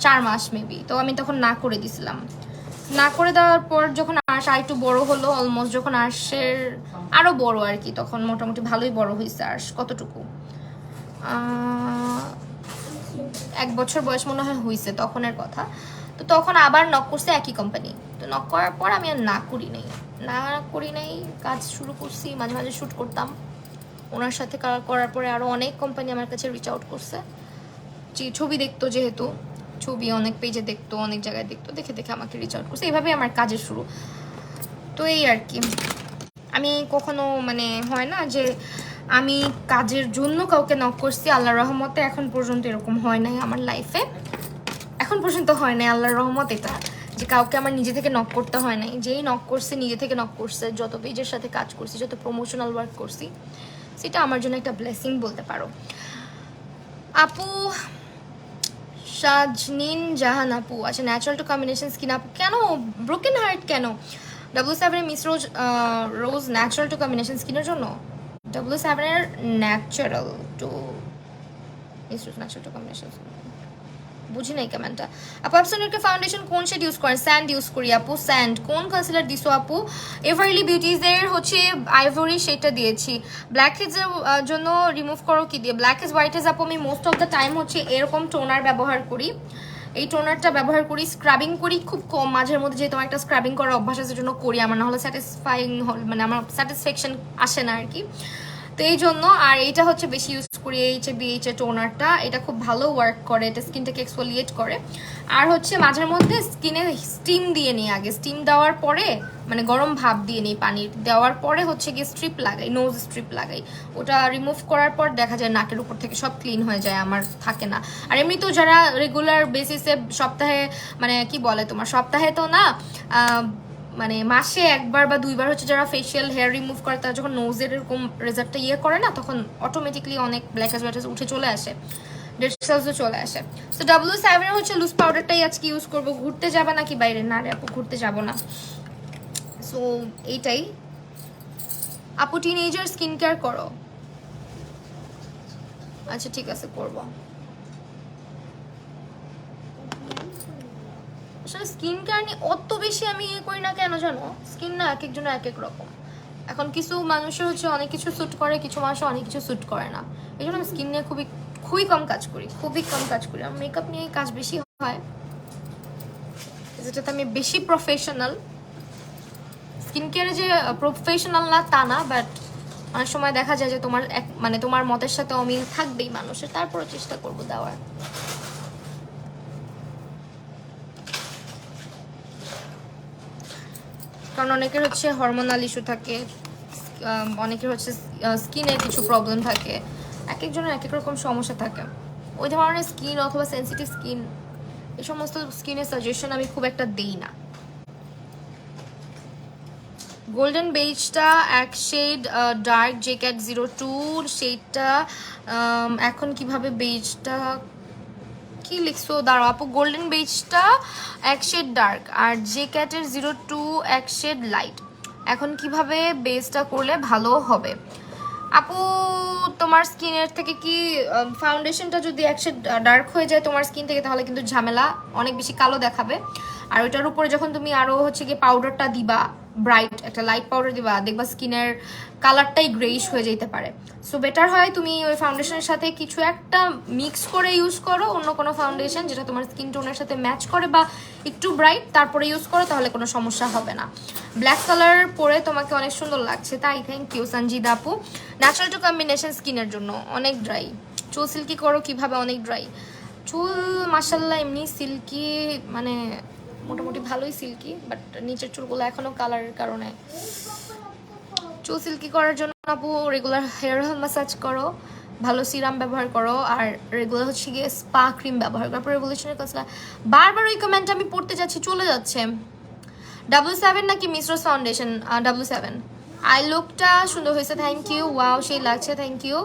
4 মাস মেবি, তো আমি তখন না করে দিছিলাম। না করে দেওয়ার পর যখন আশ একটু বড় হলো, অলমোস্ট যখন আশের আরো বড় আর কি, তখন মোটামুটি ভালোই বড় হয়েছে। আশ কতটুকু 1 বছর বয়স মনে হয় হয়েছে তখনের কথা। তো তখন আবার নক করছে একই কোম্পানি। তো নক করার পর আমি আর না করি নাই, কাজ শুরু করছি, মাঝে মাঝে শ্যুট করতাম ওনার সাথে। করার পরে আরো অনেক কোম্পানি আমার কাছে রিচ আউট করছে, ছবি দেখতো, যেহেতু ছবি অনেক পেজে দেখতো, অনেক জায়গায় দেখতো, দেখে দেখে আমাকে রিচ আউট করছে। এইভাবে আমার কাজের শুরু। তো এই আর কি, আমি কখনো মানে হয় না যে আমি কাজের জন্য কাউকে নক করছি, আল্লাহর রহমতে এখন পর্যন্ত এরকম হয় নাই আমার লাইফে, এখন পর্যন্ত হয় নাই আল্লাহর রহমত এটা, যে কাউকে আমার নিজে থেকে নক করতে হয় নাই। যেই নক করছে নিজে থেকে নক করছে, যত পেজের সাথে কাজ করছি, যত প্রমোশনাল ওয়ার্ক করছি, সেটা আমার জন্য একটা ব্লেসিং বলতে পারো। আপু শাজনিন জাহান আপু, আচ্ছা ন্যাচারাল টু কম্বিনেশন স্কিন আপু, কেন ব্রোকেন হার্ট কেন? W7 এর মিস রোজ ন্যাচারাল টু কম্বিনেশন স্কিনের জন্য। W7 এর natural to miss rose natural two combination, বুঝি নাই কমেন্টটা। আপু অ্যাবসলিউটলি ফাউন্ডেশন কোন শেড ইউজ করেন? স্যান্ড ইউজ করি আপু, স্যান্ড। কোন কনসিলার দিছো আপু? এভারলি বিউটিজের হচ্ছে আইভরি শেডটা দিয়েছি। ব্ল্যাক হেডসের জন্য রিমুভ করো কি দিয়ে? ব্ল্যাক হেডস হোয়াইট হেডস আপু আমি মোস্ট অফ দ্য টাইম হচ্ছে এরকম টোনার ব্যবহার করি, এই টোনারটা ব্যবহার করি। স্ক্রাবিং করি খুব কম, মাঝের মধ্যে যেহেতু আমার একটা স্ক্রাবিং করার অভ্যাস আছে জন্য করি, আমার না হলে স্যাটিসফাইং মানে আমার স্যাটিসফ্যাকশন আসে না আর কি। তো এই জন্য। আর এইটা হচ্ছে বেশি ইউজ করি, BH এর টোনারটা, এটা খুব ভালো ওয়ার্ক করে, এটা স্কিনটাকে এক্সফোলিয়েট করে। আর হচ্ছে মাঝের মধ্যে স্কিনে স্টিম দিয়ে নিই, আগে স্টিম দেওয়ার পরে মানে গরম ভাপ দিয়ে নিই, পানি দেওয়ার পরে হচ্ছে গিয়ে স্ট্রিপ লাগাই, নোজ স্ট্রিপ লাগাই। ওটা রিমুভ করার পর দেখা যায় নাকের উপর থেকে সব ক্লিন হয়ে যায়, আমার থাকে না। আর এমনিতেও যারা রেগুলার বেসিসে সপ্তাহে মানে কি বলে তোমার সপ্তাহে তো না মানে মাসে একবার বা দুইবার হচ্ছে যারা ফেশিয়াল হেয়ার রিমুভ করে, তারা যখন নোজের এরকম রেজাল্টটা করে না, তখন অটোমেটিকলি অনেক ব্ল্যাকেজ ব্ল্যাকেজ উঠে চলে আসে, ডেড সেলসও চলে আসে। তো W7 হচ্ছে লুজ পাউডারটাই আজকে ইউজ করব। ঘুরতে যাবা নাকি বাইরে? না রে আপু, ঘুরতে যাব না। সো এইটাই। আপু টিনেজার স্কিন কেয়ার করো? আচ্ছা ঠিক আছে, করব। আসলে স্কিন কেয়ার নিয়ে অত বেশি আমি করি না কেন জানো, স্কিন না এক একজনের এক এক রকম। এখন কিছু মানুষের হচ্ছে অনেক কিছু স্যুট করে, কিছু মানুষের অনেক কিছু স্যুট করে না। এই জন্য আমি স্কিন নিয়ে খুবই কম কাজ করি, খুবই কম কাজ করি। আমার মেকআপ নিয়ে কাজ বেশি হয়, যেটাতে আমি বেশি প্রফেশনাল। স্কিন কেয়ারে যে প্রফেশনাল না তা না, বাট অনেক সময় দেখা যায় যে তোমার মানে তোমার মতের সাথে অমিল থাকবেই মানুষের, তারপরে চেষ্টা করবো দেওয়ার। কারণ অনেকের হচ্ছে হরমোনাল ইস্যু থাকে, অনেকের হচ্ছে স্কিনে কিছু প্রবলেম থাকে, এক একজনের এক এক রকম সমস্যা থাকে। ওই ধরনের স্কিন অথবা সেন্সিটিভ স্কিন, এই সমস্ত স্কিনের সাজেশন আমি খুব একটা দেই না। গোল্ডেন বেজটা এক শেড ডার্ক জেক্যাট 02 সেইটা এখন কিভাবে বেজটা কি লিখছো? দাঁড়াও আপু, গোল্ডেন বেজটা এক শেড ডার্ক আর জেক্যাটের 02 এক শেড লাইট। এখন কিভাবে বেজটা করলে ভালো হবে? আপু তোমার স্কিনের থেকে কি ফাউন্ডেশনটা যদি এক শেড ডার্ক হয়ে যায় তোমার স্কিন থেকে, তাহলে কিন্তু ঝামেলা, অনেক বেশি কালো দেখাবে। আর ওইটার উপরে যখন তুমি আরো হচ্ছে গিয়ে পাউডারটা দিবা, ব্রাইট একটা লাইট পাউডার দিবা, দেখবা স্কিনের কালারটাই গ্রেইশ হয়ে যেতে পারে। সো বেটার হয় তুমি ওই ফাউন্ডেশনের সাথে কিছু একটা মিক্স করে ইউজ করো, অন্য কোনো ফাউন্ডেশন যেটা তোমার স্কিন টোনের সাথে ম্যাচ করে বা একটু ব্রাইট, তারপরে ইউজ করো, তাহলে কোনো সমস্যা হবে না। ব্ল্যাক কালার পরে তোমাকে অনেক সুন্দর লাগছে, তাই থ্যাংক ইউ সঞ্জিদা আপু। ন্যাচারাল টু কম্বিনেশন স্কিনের জন্য অনেক ড্রাই, চুল সিল্কি করো কিভাবে? অনেক ড্রাই চুল মাশাল্লাহ, এমনি সিল্কি মানে মোটামুটি ভালোই সিল্কি, বাট নিচের চুলগুলো এখনো কালারের কারণে। চুল সিল্কি করার জন্য আপু রেগুলার হেয়ার অয়েল ম্যাসাজ করো, ভালো সিরাম ব্যবহার করো, আর রেগুলার হচ্ছে গিয়ে স্পা ক্রিম ব্যবহার করো। রেভলিউশনের কাজটা বারবার ওই কমেন্টটা আমি পড়তে যাচ্ছি, চলে যাচ্ছে। W7 নাকি মিসরোস ফাউন্ডেশন? W7। আই লুকটা সুন্দর হয়েছে, থ্যাংক ইউ। ওয়াও সেই লাগছে, থ্যাংক ইউ।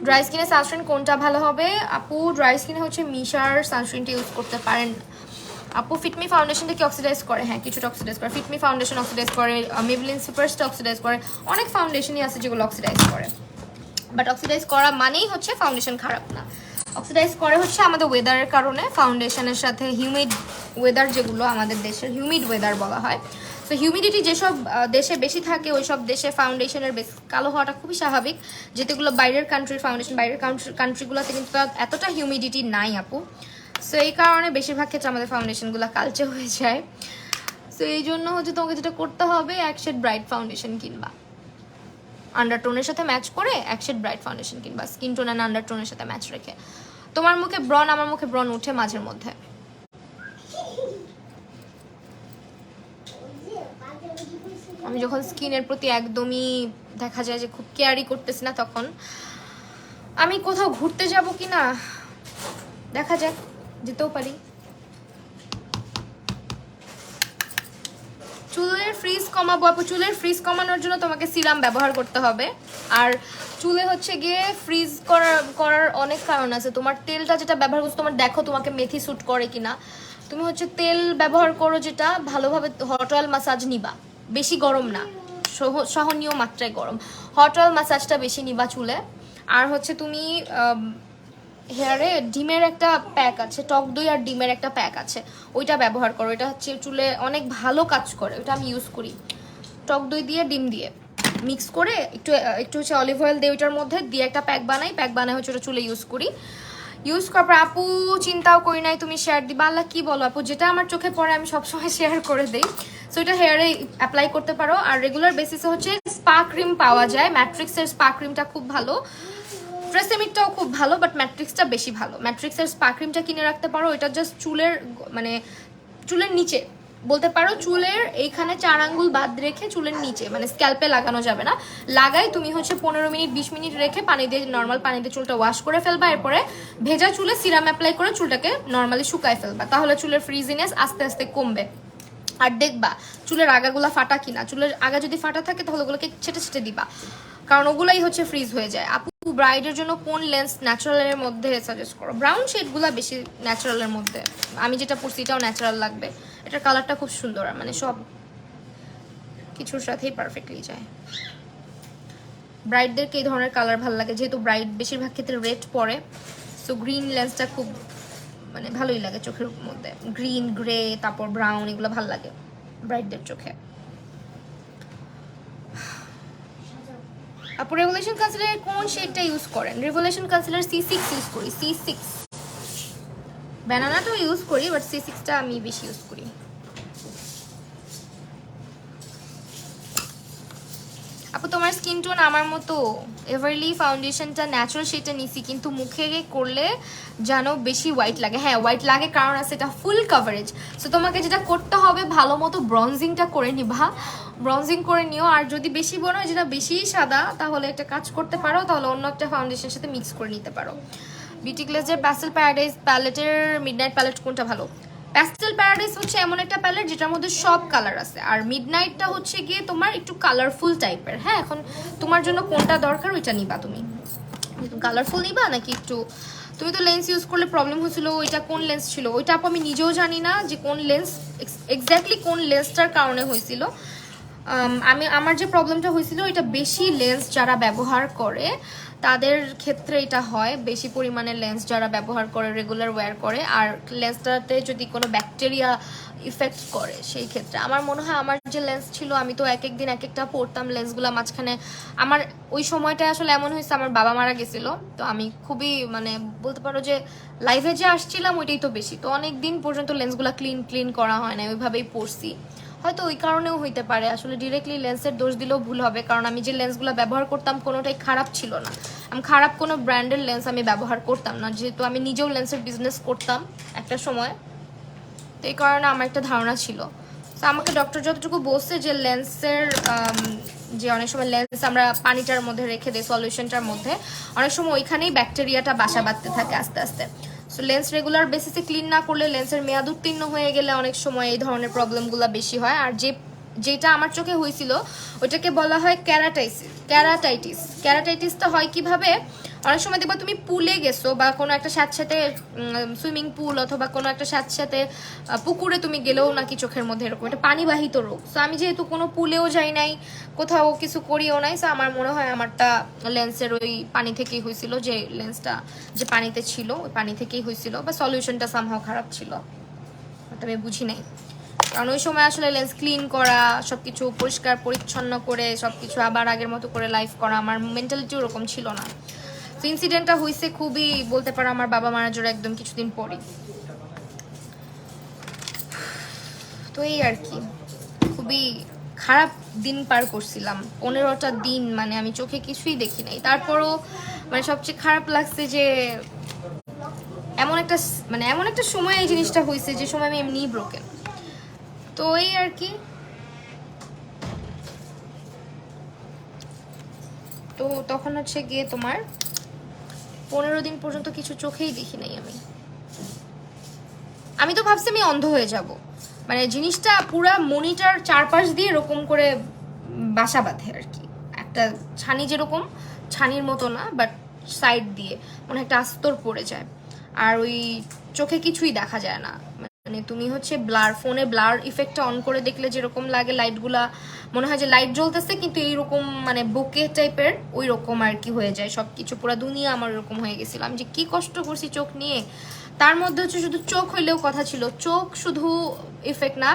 ড্রাই স্কিনে সানস্ক্রিন কোনটা ভালো হবে? আপু ড্রাই স্কিনে হচ্ছে মিশার সানস্ক্রিনটা ইউজ করতে পারেন। আপু ফিটমি ফাউন্ডেশনটা কি অক্সিডাইজ করে? হ্যাঁ কিছুটা অক্সিডাইজ করে। ফিটমি ফাউন্ডেশন অক্সিডাইজ করে, মেবলিন সুপারস্টার অক্সিডাইজ করে, অনেক ফাউন্ডেশনই আছে যেগুলো অক্সিডাইজ করে। বাট অক্সিডাইজ করা মানেই হচ্ছে ফাউন্ডেশন খারাপ না। অক্সিডাইজ করে হচ্ছে আমাদের ওয়েদারের কারণে, ফাউন্ডেশনের সাথে হিউমিড ওয়েদার, যেগুলো আমাদের দেশের হিউমিড ওয়েদার বলা হয়। সো হিউমিডিটি যেসব দেশে বেশি থাকে ওই সব দেশে ফাউন্ডেশনের বেশ কালো হওয়াটা খুবই স্বাভাবিক। যেগুলো বাইরের কান্ট্রির ফাউন্ডেশন, বাইরের কান্ট্রিগুলোতে কিন্তু এতটা হিউমিডিটি নাই আপু। সো এই কারণে বেশিরভাগ ক্ষেত্রে আমাদের ফাউন্ডেশনগুলো কালচে হয়ে যায়। সো এই জন্য হচ্ছে তোমাকে যেটা করতে হবে, এক শেড ব্রাইট ফাউন্ডেশন কিনবা, আন্ডারটোনের সাথে ম্যাচ করে এক শেড ব্রাইট ফাউন্ডেশন কিনবা, স্কিন টোন অ্যান্ড আন্ডারটোনের সাথে ম্যাচ রেখে। তোমার মুখে ব্রন, আমার মুখে ব্রন উঠে মাঝের মধ্যে। আমি যখন স্কিনের প্রতি একদমই দেখা যায় যে খুব কেয়ারই করতেছি না, তখন আমি কোথাও ঘুরতে যাব কি না দেখা যাক, যেতেও পারি। চুলের ফ্রিজ কমাবো আপু, চুলের ফ্রিজ কমানোর জন্য তোমাকে সিরাম ব্যবহার করতে হবে। আর চুলে হচ্ছে গিয়ে ফ্রিজ করার অনেক কারণ আছে। তোমার তেলটা যেটা ব্যবহার করছো, তোমার দেখো তোমাকে মেথি স্যুট করে কিনা। তুমি হচ্ছে তেল ব্যবহার করো যেটা ভালোভাবে হট অয়েল ম্যাসাজ নিবা, বেশি গরম না, সহনীয় মাত্রায় গরম হট অয়েল ম্যাসাজটা বেশি নিবা চুলে। আর হচ্ছে তুমি হেয়ারে ডিমের একটা প্যাক আছে, টক দই আর ডিমের একটা প্যাক আছে, ওইটা ব্যবহার করো। এটা হচ্ছে চুলে অনেক ভালো কাজ করে, ওইটা আমি ইউজ করি। টক দই দিয়ে ডিম দিয়ে মিক্স করে একটু একটু হচ্ছে অলিভ অয়েল দিয়ে ওইটার মধ্যে দিয়ে একটা প্যাক বানাই হচ্ছে ওটা চুলে ইউজ করি। ইউজ করার পর আপু চিন্তাও করি নাই তুমি শেয়ার দিবা। আল্লাহ কি বলো আপু, যেটা আমার চোখে পড়ে আমি সবসময় শেয়ার করে দিই। সো এটা হেয়ারে অ্যাপ্লাই করতে পারো। আর রেগুলার বেসিসে হচ্ছে স্পা ক্রিম পাওয়া যায়, ম্যাট্রিক্সের স্পা ক্রিমটা খুব ভালো, ট্রেসেমিকটাও খুব ভালো, বাট ম্যাট্রিক্সটা বেশি ভালো। ম্যাট্রিক্সের স্পা ক্রিমটা কিনে রাখতে পারো, এটা জাস্ট চুলের মানে চুলের নিচে বলতে পারো, চুলের এইখানে 4 আঙ্গুল বাদ রেখে চুলের নিচে, মানে স্ক্যাল্পে লাগানো যাবে না, লাগাই তুমি হচ্ছে 15 মিনিট 20 মিনিট রেখে পানি দিয়ে, নর্মাল পানি দিয়ে চুলটা ওয়াশ করে ফেলবা। এরপরে ভেজা চুলে সিরাম অ্যাপ্লাই করে চুলটাকে নর্মালি শুকায় ফেলবা, তাহলে চুলের ফ্রিজিনেস আস্তে আস্তে কমবে। আর দেখবা চুলের আগাগুলা ফাটা কিনা, চুলের আগা যদি ফাটা থাকে তাহলে ওগুলোকে ছেটে ছেটে দিবা, কারণ ওগুলাই হচ্ছে ফ্রিজ হয়ে যায়। আপু ব্রাইডের জন্য কোন লেন্স ন্যাচারালের মধ্যে সাজেস্ট করো? ব্রাউন শেডগুলো বেশি ন্যাচারালের মধ্যে, আমি যেটা পরছি এটাও ন্যাচারাল লাগবে, এটার কালারটা খুব সুন্দর, মানে সব কিছুর সাথেই পারফেক্টলি যায়। ব্রাইডদেরকে এই ধরনের কালার ভালো লাগে, যেহেতু ব্রাইড বেশিরভাগ ক্ষেত্রে রেড পরে, সো গ্রিন লেন্সটা খুব মানে ভালোই লাগে চোখের মধ্যে, গ্রিন গ্রে তারপর ব্রাউন এগুলো ভালো লাগে ব্রাইডদের চোখে। আপু রেভলিউশন কনসিলারের কোন শেডটা ইউজ করেন? রেভলিউশন কনসিলার C6 ইউজ করি, C6। ব্যানানাটাও ইউজ করি, বাট C6টা আমি বেশি ইউজ করি। আপু তোমার স্কিন টোন আমার মতো, এভারলি ফাউন্ডেশনটা ন্যাচারাল সেটা নিছি, কিন্তু মুখে করলে যেন বেশি হোয়াইট লাগে। হ্যাঁ হোয়াইট লাগে, কারণ আছে এটা ফুল কভারেজ। সো তোমাকে যেটা করতে হবে ভালো মতো ব্রনজিংটা করে নিবা, ব্রনজিং করে নিও। আর যদি বেশি মনে হয় যেটা বেশি সাদা, তাহলে একটা কাজ করতে পারো, তাহলে অন্য একটা ফাউন্ডেশনের সাথে মিক্স করে নিতে পারো। বিউটি গ্লেজের প্যাস্টেল প্যারাডাইস প্যালেটের মিডনাইট প্যালেট কোনটা ভালো? প্যাস্টেল প্যারাডাইস হচ্ছে এমন একটা প্যালেট যেটার মধ্যে সব কালার আছে, আর মিডনাইটটা হচ্ছে গিয়ে তোমার একটু কালারফুল টাইপের। হ্যাঁ এখন তোমার জন্য কোনটা দরকার ওইটা নিবা, তুমি কালারফুল নিবা নাকি একটু, তুমি তো লেন্স ইউজ করলে প্রবলেম হয়েছিল, ওইটা কোন লেন্স ছিল ওইটা আপু আমি নিজেও জানি না যে কোন লেন্স এক্স্যাক্টলি কোন লেন্সটার কারণে হয়েছিল। আমার যে প্রবলেমটা হয়েছিল, এটা বেশি লেন্স যারা ব্যবহার করে তাদের ক্ষেত্রে এটা হয়, বেশি পরিমাণে লেন্স যারা ব্যবহার করে রেগুলার ওয়্যার করে, আর লেন্সটাতে যদি কোনো ব্যাকটেরিয়া ইফেক্ট করে সেই ক্ষেত্রে। আমার মনে হয় আমার যে লেন্স ছিল, আমি তো এক একদিন এক একটা পরতাম লেন্সগুলো, মাঝখানে আমার ওই সময়টা আসলে এমন হয়েছে আমার বাবা মারা গেছিলো, তো আমি খুবই মানে বলতে পারো যে লাইভে যে আসছিলাম ওইটাই তো বেশি, তো অনেক দিন পর্যন্ত লেন্সগুলো ক্লিন করা হয় না, ওইভাবেই পরছি। হয়তো ওই কারণেও হইতে পারে, আসলে ডিরেক্টলি লেন্সের দোষ দিলেও ভুল হবে, কারণ আমি যে লেন্সগুলো ব্যবহার করতাম কোনোটাই খারাপ ছিল না, আমি খারাপ কোনো ব্র্যান্ডের লেন্স আমি ব্যবহার করতাম না, যেহেতু আমি নিজেও লেন্সের বিজনেস করতাম একটা সময়, তো এই কারণে আমার একটা ধারণা ছিল। তো আমাকে ডক্টর যতটুকু বলছে যে লেন্সের যে অনেক সময় লেন্স আমরা পানিটার মধ্যে রেখে দিই, সলিউশনটার মধ্যে, অনেক সময় ওইখানেই ব্যাকটেরিয়াটা বাসা বাঁধতে থাকে আস্তে আস্তে। সো লেন্স রেগুলার বেসিসে ক্লিন না করলে, লেন্সের মেয়াদ উত্তীর্ণ হয়ে গেলে অনেক সময় এই ধরনের প্রবলেমগুলো বেশি হয়। আর যেটা আমার চোখে হয়েছিল ওইটাকে বলা হয় ক্যারাটাইটিসটা হয় কিভাবে? অনেক সময় দেখবা তুমি পুলে গেছো বা কোনো একটা সাথে সুইমিং পুল অথবা কোনো একটা সাথে পুকুরে তুমি গেলেও নাকি চোখের মধ্যে এরকম, এটা পানিবাহিত রোগ। সো আমি যেহেতু কোনো পুলেও যাই নাই, কোথাও কিছু করিও নাই, সো আমার মনে হয় আমারটা লেন্সের ওই পানি থেকেই হয়েছিল, যে লেন্সটা যে পানিতে ছিল ওই পানি থেকেই হয়েছিল, বা সলিউশনটা সামহাও খারাপ ছিল, ওটা আমি বুঝি নাই। কারণ ওই সময় আসলে লেন্স ক্লিন করা, সবকিছু পরিষ্কার পরিচ্ছন্ন করে সবকিছু আবার আগের মতো করে লাইফ করা, আমার মেন্টালিটি ওরকম ছিল না। তো ইনসিডেন্টটা হয়েছে খুবই বলতে পারো আমার বাবা মারা যাওয়ার একদম কিছুদিন পরে। তো এই আর কি, খুবই খারাপ দিন পার করছিলাম 15টা দিন, মানে আমি চোখে কিছুই দেখি নাই। তারপরও মানে সবচেয়ে খারাপ লাগছে যে এমন একটা সময় এই জিনিসটা হয়েছে, যে সময় আমি এমনিই ব্রোকেন। তো এই আর কি, তো তখন হচ্ছে গিয়ে তোমার 15 দিন পর্যন্ত কিছু চোখেই দেখি নাই আমি তো ভাবছি আমি অন্ধ হয়ে যাব, মানে জিনিসটা পুরা মনিটর চারপাশ দিয়ে এরকম করে বাসা বাঁধে আর কি, একটা ছানি যেরকম, ছানির মতো না বাট সাইড দিয়ে মনে একটা আস্তর পড়ে যায়, আর ওই চোখে কিছুই দেখা যায় না। মানে তুমি হচ্ছে ফোনে ব্লার ইফেক্টটা অন করে দেখলে যেরকম লাগে, লাইটগুলা মনে হয় যে লাইট জ্বলতেছে, কিন্তু এইরকম মানে বোকে টাইপের ওই রকম আর কি হয়ে যায় সবকিছু, পুরো দুনিয়া আমার এরকম হয়ে গেছিল। আমি যে কি কষ্ট করছি চোখ নিয়ে, তার মধ্যে হচ্ছে শুধু চোখ হইলেও কথা ছিল, চোখ শুধু ইফেক্ট না,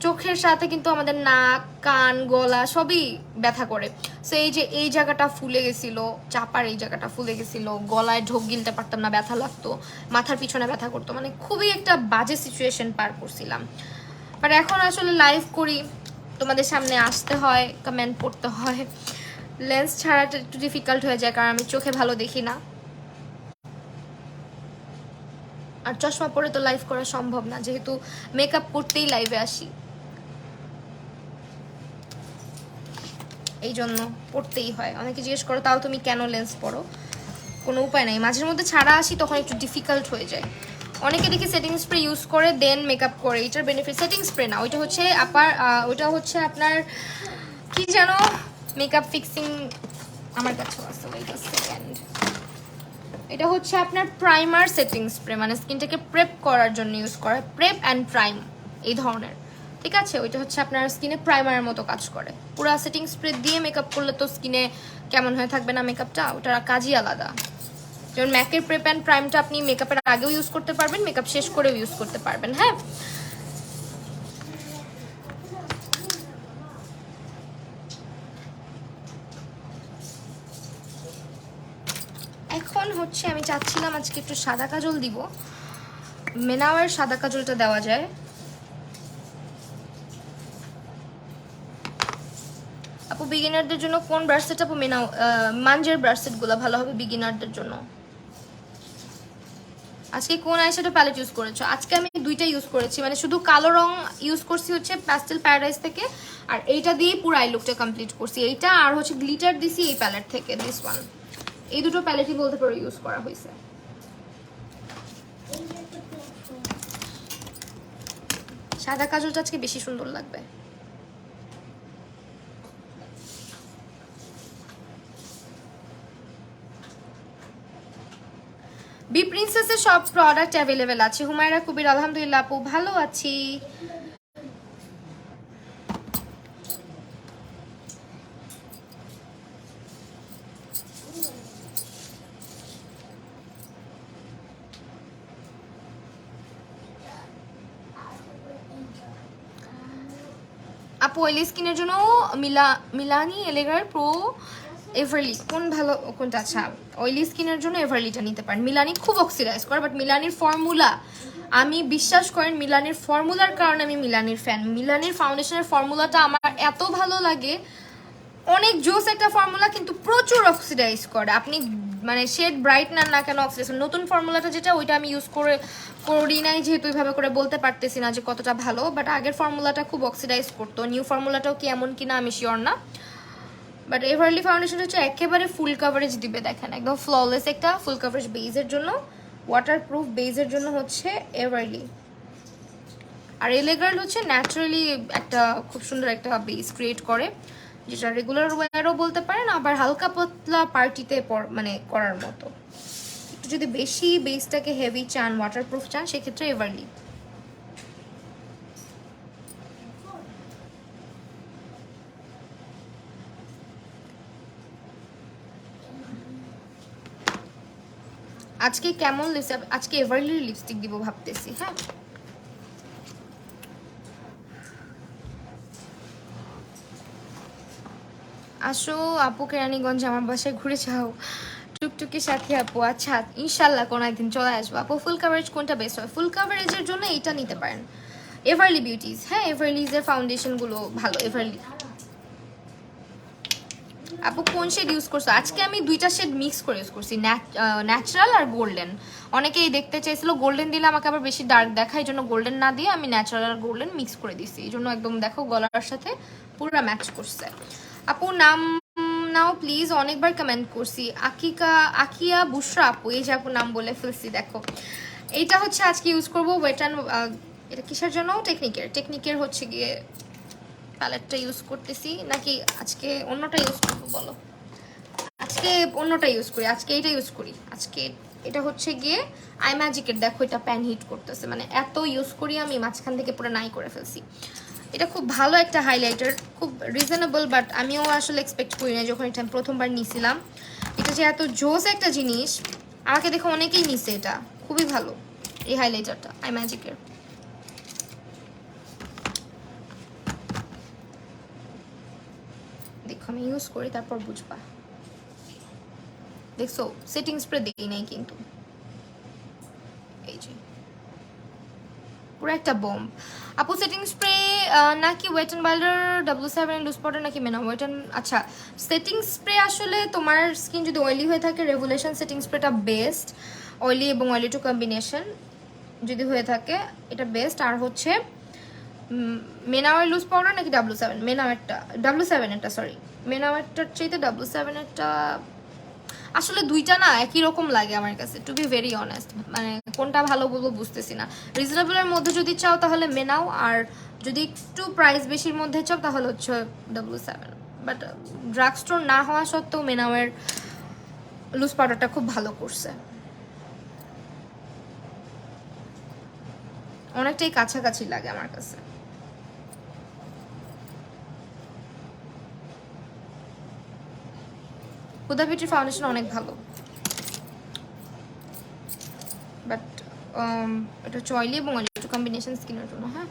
চোখের সাথে কিন্তু আমাদের নাক, কান, গলা সবই ব্যথা করে। সো এই যে এই জায়গাটা ফুলে গেছিল, চাপার এই জায়গাটা ফুলে গেছিল, গলায় ঢোক গিলতে পারতাম না, ব্যথা লাগতো, মাথার পিছনে ব্যথা করতো, মানে খুবই একটা বাজে সিচুয়েশন পার করছিলাম। বাট এখন আসলে লাইভ করি, তোমাদের সামনে আসতে হয়, কমেন্ট পড়তে হয়, লেন্স ছাড়াটা একটু ডিফিকাল্ট হয়ে যায় কারণ আমি চোখে ভালো দেখি না, আর চশমা পরে তো লাইভ করা সম্ভব না, যেহেতু মেকআপ করতেই লাইভে আসি, এই জন্য পড়তেই হয়। অনেকে জিজ্ঞেস করো তাও তুমি কেন লেন্স পরো, কোনো উপায় নাই, মাঝের মধ্যে ছাড়া আসি তখন একটু ডিফিকাল্ট হয়ে যায়। অনেকে দেখি সেটিং স্প্রে ইউজ করে দেন মেকআপ করে, এটার বেনিফিট সেটিং স্প্রে না, ওইটা হচ্ছে ওইটা হচ্ছে আপনার কি জানো মেকআপ ফিক্সিং, আমার কাছেও আছে, ওয়েট আ সেকেন্ড, এটা হচ্ছে আপনার প্রাইমার সেটিং স্প্রে, মানে স্কিনটাকে প্রেপ করার জন্য ইউজ করা, প্রেপ অ্যান্ড প্রাইম এই ধরনের, ঠিক আছে। ওইটা হচ্ছে আপনার স্কিনে প্রাইমারের মতো কাজ করে। পুরো সেটিং স্প্রে দিয়ে মেকআপ করলে তো স্কিনে কেমন হয়ে থাকবে না মেকআপটা, ওটার কাজই আলাদা। যেমন ম্যাকের প্রেপ অ্যান্ড প্রাইমটা আপনি মেকআপের আগেও ইউজ করতে পারবেন, মেকআপ শেষ করেও ইউজ করতে পারবেন। হ্যাঁ, এখন হচ্ছে আমি চাচ্ছিলাম আজকে একটু সাদা কাজল দিব, মেনাওয়ের সাদা কাজলটা দেওয়া যায়। আপু বিগিনারদের জন্য কোন ব্রাশ সেট আপু মেনাও মাঞ্জের ব্রাশ সেটগুলো ভালো হবে বিগিনারদের জন্য। আজকে কোন আইশ্যাডো প্যালেট ইউজ করেছো? আজকে আমি দুইটা ইউজ করেছি, মানে শুধু কালো রং ইউজ করছি হচ্ছে প্যাস্টেল প্যারাডাইস থেকে, আর এইটা দিয়ে পুরো আই লুকটা কমপ্লিট করছি, এইটা আর হচ্ছে গ্লিটার দিছি এই প্যালেট থেকে, দিস ওয়ান। এই দুটো প্যালেটই বলতে পারো ইউজ করা হয়েছে। সাদা কাজলটা আজকে বেশি সুন্দর লাগবে। বি প্রিন্সেসের সব প্রোডাক্ট অ্যাভেলেবেল আছে। হুমায়রা কবির আলহামদুলিল্লাহ আপু ভালো আছি। আপু অয়েলি স্কিনের জন্য মিলানি এলেগার প্রো এভারলি কোন ভালো, কোনটা? আচ্ছা, অয়েলি স্কিনের জন্য এভারলিটা নিতে পারেন। মিলানি খুব অক্সিডাইজ করে, বাট মিলানির ফর্মুলা, আমি বিশ্বাস করেন মিলানির ফর্মুলার কারণে আমি মিলানির ফ্যান। মিলানির ফাউন্ডেশনের ফর্মুলাটা আমার এত ভালো লাগে, অনেক জোস একটা ফর্মুলা, কিন্তু প্রচুর অক্সিডাইজ করে। আপনি মানে শেড ব্রাইটনার না কেন অক্সিডাইজ, নতুন ফর্মুলাটা যেটা ওইটা আমি ইউজ করি নাই, যেহেতু এইভাবে করে বলতে পারতেছি না যে কতটা ভালো, বাট আগের ফর্মুলাটা খুব অক্সিডাইজ করতো। নিউ ফর্মুলাটাও কি এমন কিনা আমি শিওর না, বাট এভারলি ফাউন্ডেশন হচ্ছে একেবারে ফুল কভারেজ দিবে, দেখেন একদম ফ্ললেস একটা ফুল কভারেজ বেজের জন্য, ওয়াটারপ্রুফ বেজের জন্য হচ্ছে এভারলি। আর এলেগার্ল হচ্ছে ন্যাচারালি একটা খুব সুন্দর একটা বেস ক্রিয়েট করে, যেটা রেগুলার ওয়্যারও বলতে পারেন, আবার হালকা পাতলা পার্টিতে মানে করার মতো। একটু যদি বেশি বেসটাকে হেভি চান, ওয়াটারপ্রুফ চান, সেক্ষেত্রে এভারলি। আজকে কেমন লিপস্টিক, আজকে এভারলি লিপস্টিক দিব ভাবতেছি। হ্যাঁ, আসো আপু কেরানীগঞ্জ আমার বাসায় ঘুরে যাও, টুকটুকি সাথে আপু। আচ্ছা ইনশাল্লাহ কোনো একদিন চলে আসবো আপু। ফুল কাভারেজ কোনটা বেস্ট হয়? ফুল কাভারেজের জন্য এইটা নিতে পারেন, এভারলি বিউটিজ। হ্যাঁ, এভারলিজের ফাউন্ডেশনগুলো ভালো। এভারলি আপু কোন শেড ইউজ করছো? আজকে আমি দুইটা শেড মিক্স করে ইউজ করছি, ন্যাচারাল আর গোল্ডেন। অনেকেই দেখতে চাইছিল গোল্ডেন দিলে আমাকে আবার বেশি ডার্ক দেখায়, এই জন্য গোল্ডেন না দিয়ে আমি ন্যাচারাল আর গোল্ডেন মিক্স করে দিছি, এই জন্য একদম দেখো গলার সাথে পুরো ম্যাচ করছে। আপু নাম নাও প্লিজ, অনেকবার কমেন্ট করছি। আকিয়া বুশরা আপু, এই যে আপু নাম বলে ফেলছি দেখো। এইটা হচ্ছে আজকে ইউজ করবো ওয়েট অ্যান্ড, এটা কিসের জন্য? টেকনিকের হচ্ছে গিয়ে প্যালেটটা ইউজ করতেছি, নাকি আজকে অন্যটা ইউজ করবো বলো? আজকে অন্যটা ইউজ করি, আজকে এইটা ইউজ করি। আজকে এটা হচ্ছে গিয়ে আই ম্যাজিকের, দেখো এটা প্যান হিট করতেছে, মানে এত ইউজ করি আমি, মাঝখান থেকে পুরো নাই করে ফেলছি। এটা খুব ভালো একটা হাইলাইটার, খুব রিজনেবল, বাট আমিও আসলে এক্সপেক্ট করি না যখন এটা প্রথমবার নিছিলাম, এটা যে এত জোস একটা জিনিস। আমাকে দেখো অনেকেই নিছে, এটা খুবই ভালো এই হাইলাইটারটা আই ম্যাজিকের। দেখো আমি ইউজ করি, তারপর বুঝবা। দেখছো সেটিং স্প্রে দেই নাই কিন্তু, এই যে পুরো একটা বম্ব। আপু সেটিং স্প্রে নাকি wet and wilder W7 loose powder নাকি মেনা ওয়েট অ্যান্ড, আচ্ছা সেটিং স্প্রে আসলে তোমার স্কিন যদি অয়েলি হয়ে থাকে রেভুলেশন সেটিং স্প্রেটা বেস্ট, অয়েলি এবং অয়েলি টু কম্বিনেশন যদি হয়ে থাকে এটা বেস্ট। আর হচ্ছে মেনাওয়ের লুজ পাউডার নাকি W7, মেনাওয়েরটা W7 এটা, সরি মেনাওয়েরটার চাইতে W7 এরটা আসলে দুইটা না একই রকম লাগে আমার কাছে, টু বি ভেরি অনেস্ট। মানে কোনটা ভালো বলবো বুঝতেছি না। রিজনেবলের মধ্যে যদি চাও তাহলে মেনাও, আর যদি একটু প্রাইস বেশির মধ্যে চাও তাহলে হচ্ছে W7। বাট ড্রাগ স্টোর না হওয়া সত্ত্বেও মেনাওয়ের লুজ পাউডারটা খুব ভালো করছে, অনেকটাই কাছাকাছি লাগে আমার কাছে। হুদা বিউটির ফাউন্ডেশন অনেক ভালো, বাট এটা হচ্ছে অয়েলি এবং অয়েলি একটু কম্বিনেশন স্কিনের জন্য। হ্যাঁ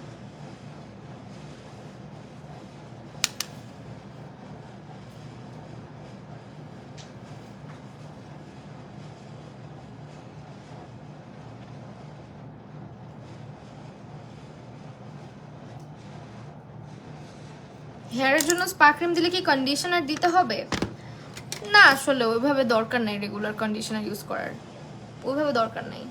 হেয়ারের জন্য স্পা ক্রিম দিলে কি কন্ডিশনার দিতে হবে? না আসলে ওইভাবে দরকার নাই রেগুলার কন্ডিশনার ইউজ করার, ওইভাবে দরকার নাই।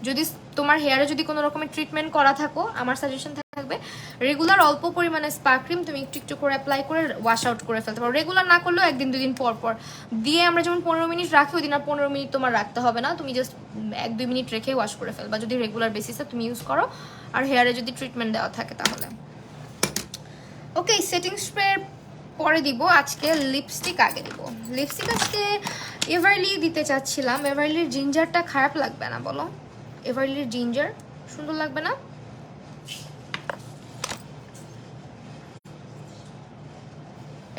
যদি তোমার হেয়ারে যদি কোনো রকমের ট্রিটমেন্ট করা থাকো, আমার সাজেশন থাকবে রেগুলার অল্প পরিমাণে স্পা ক্রিম তুমি একটু একটু করে অ্যাপ্লাই করে ওয়াশ আউট করে ফেলতে পারো। রেগুলার না করলেও একদিন দুদিন পর পর দিয়ে আমরা যেমন 15 মিনিট রাখি, ওই দিন আর 15 মিনিট তোমার রাখতে হবে না, তুমি জাস্ট 1-2 মিনিট রেখে ওয়াশ করে ফেলবা যদি রেগুলার বেসিসে তুমি ইউজ করো আর হেয়ারে যদি ট্রিটমেন্ট দেওয়া থাকে তাহলে। ওকে সেটিং স্প্রে পরে দিব, আজকে লিপস্টিক আগে দিব। লিপস্টিক আজকে এভারলি দিতে চাচ্ছিলাম। এভারলির জিঞ্জারটা খারাপ লাগবে না বলো? এভারলির জিঞ্জার সুন্দর লাগবে না?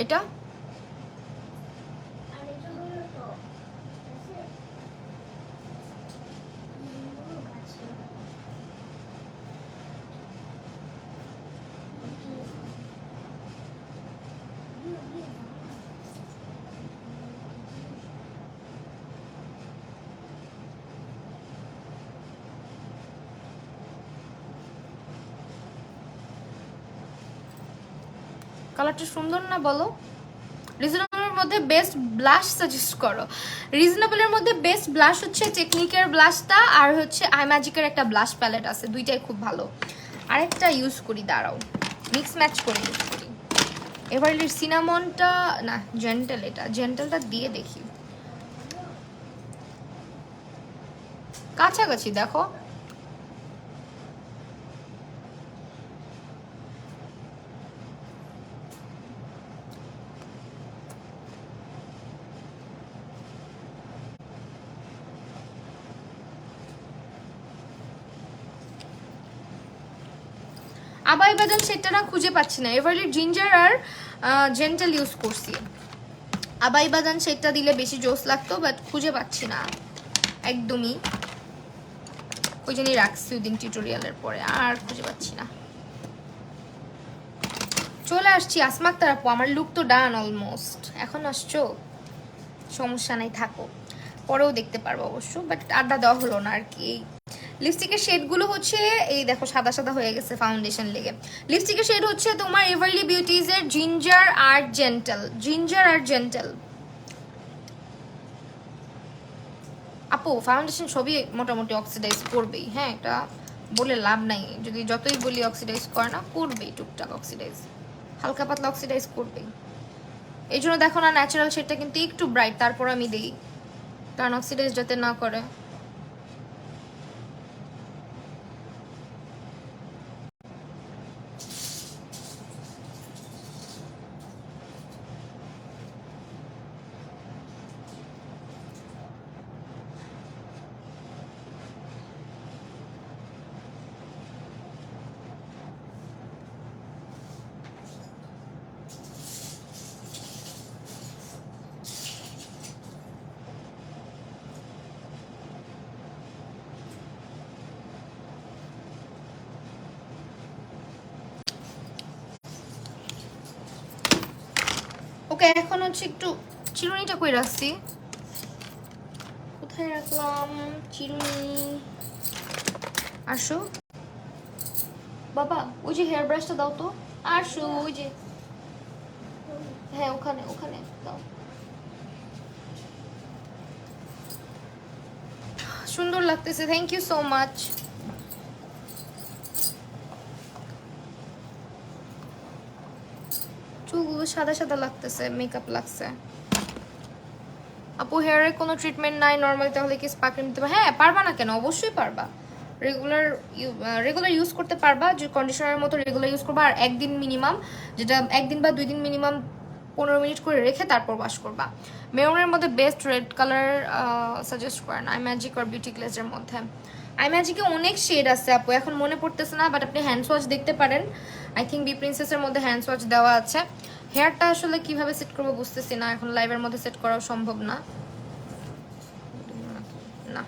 এটা কালারটা সুন্দর না বলো? রিজনেবলের মধ্যে বেস্ট ব্লাশ সাজেস্ট করো। রিজনেবলের মধ্যে বেস্ট ব্লাশ হচ্ছে টেকনিকের ব্লাশটা, আর হচ্ছে আই ম্যাজিকের একটা ব্লাশ প্যালেট আছে, দুইটাই খুব ভালো। আরেকটা ইউজ করি, দাঁড়াও মিক্স ম্যাচ করে ইউজ করি। এভারলির সিনামনটা না, জেন্টেল, এটা জেন্টেলটা দিয়ে দেখি। কাছাকাছি দেখো, আবাই বাদাম সেটা না খুঁজে পাচ্ছি না। এভারলির জিঞ্জার আর জেন্টেল ইউজ করছি, আবাই বাদাম সেটা দিলে বেশি জোস লাগতো, বাট খুঁজে পাচ্ছি না একদমই। ওই জন্যই রাখছি ওই দিন টিউটোরিয়ালের পরে, আর খুঁজে পাচ্ছি না। চলে আসছি আসমা আক্তার আপু, আমার লুক তো ডান অলমোস্ট। এখন আসছো, সমস্যা নাই, থাকো, পরেও দেখতে পারবো অবশ্য, বাট আড্ডা দেওয়া হলো না আর কি। লিপস্টিকের শেডগুলো হচ্ছে এই দেখো সাদা সাদা হয়ে গেছে ফাউন্ডেশন লেগে। লিপস্টিকের শেড হচ্ছে তোমার এভারলি বিউটিজের জিঞ্জার আর জেন্টেল, জিঞ্জার আর জেন্টেল। আপু ফাউন্ডেশন সবই মোটামুটি অক্সিডাইজ করবেই, হ্যাঁ এটা বলে লাভ নাই, যদি যতই বলি অক্সিডাইজ করে না, করবেই টুকটাক অক্সিডাইজ, হালকা পাতলা অক্সিডাইজ করবেই। এই জন্য দেখো না ন্যাচারাল শেডটা কিন্তু একটু ব্রাইট, তারপর আমি দিই, কারণ অক্সিডাইজ যাতে না করে। ওকে এখন হচ্ছে একটু চিরুনিটা কই রাখছি, কোথায় রাখলাম চিরুনি? আসো বাবা, ওই যে হেয়ার ব্রাশটা দাও তো। আসো ওই যে, হ্যাঁ ওখানে ওখানে দাও। সুন্দর লাগতেছে, থ্যাংক ইউ সো মাচ। চুলগুলো সাদা সাদা লাগতেছে, মেকআপ লাগছে। আপু হেয়ারে কোনো ট্রিটমেন্ট নাই নর্মালি, তাহলে কি স্পা ক্রিম দিতে পারবা? হ্যাঁ পারবা না কেন, অবশ্যই পারবা। রেগুলার ইউজ করতে পারবা, যে কন্ডিশনারের মতো রেগুলার ইউজ করবা। আর একদিন মিনিমাম, যেটা একদিন বা 2 দিন মিনিমাম 15 মিনিট করে রেখে তারপর ওয়াশ করবা। মেরুনের মধ্যে বেস্ট রেড কালার সাজেস্ট করেন আই ম্যাজিক আর বিউটি গ্লেজের মধ্যে। আই ম্যাজিকে অনেক শেড আছে আপু, এখন মনে পড়তেছে না, বাট আপনি হ্যান্ড ওয়াশ দেখতে পারেন। আই থিঙ্ক বি প্রিন্সেসের মধ্যে হ্যান্ড ওয়াশ দেওয়া আছে। হেয়ারটা আসলে কিভাবে সেট করবো বুঝতেছি না, এখন লাইভের মধ্যে সেট করাও সম্ভব না। না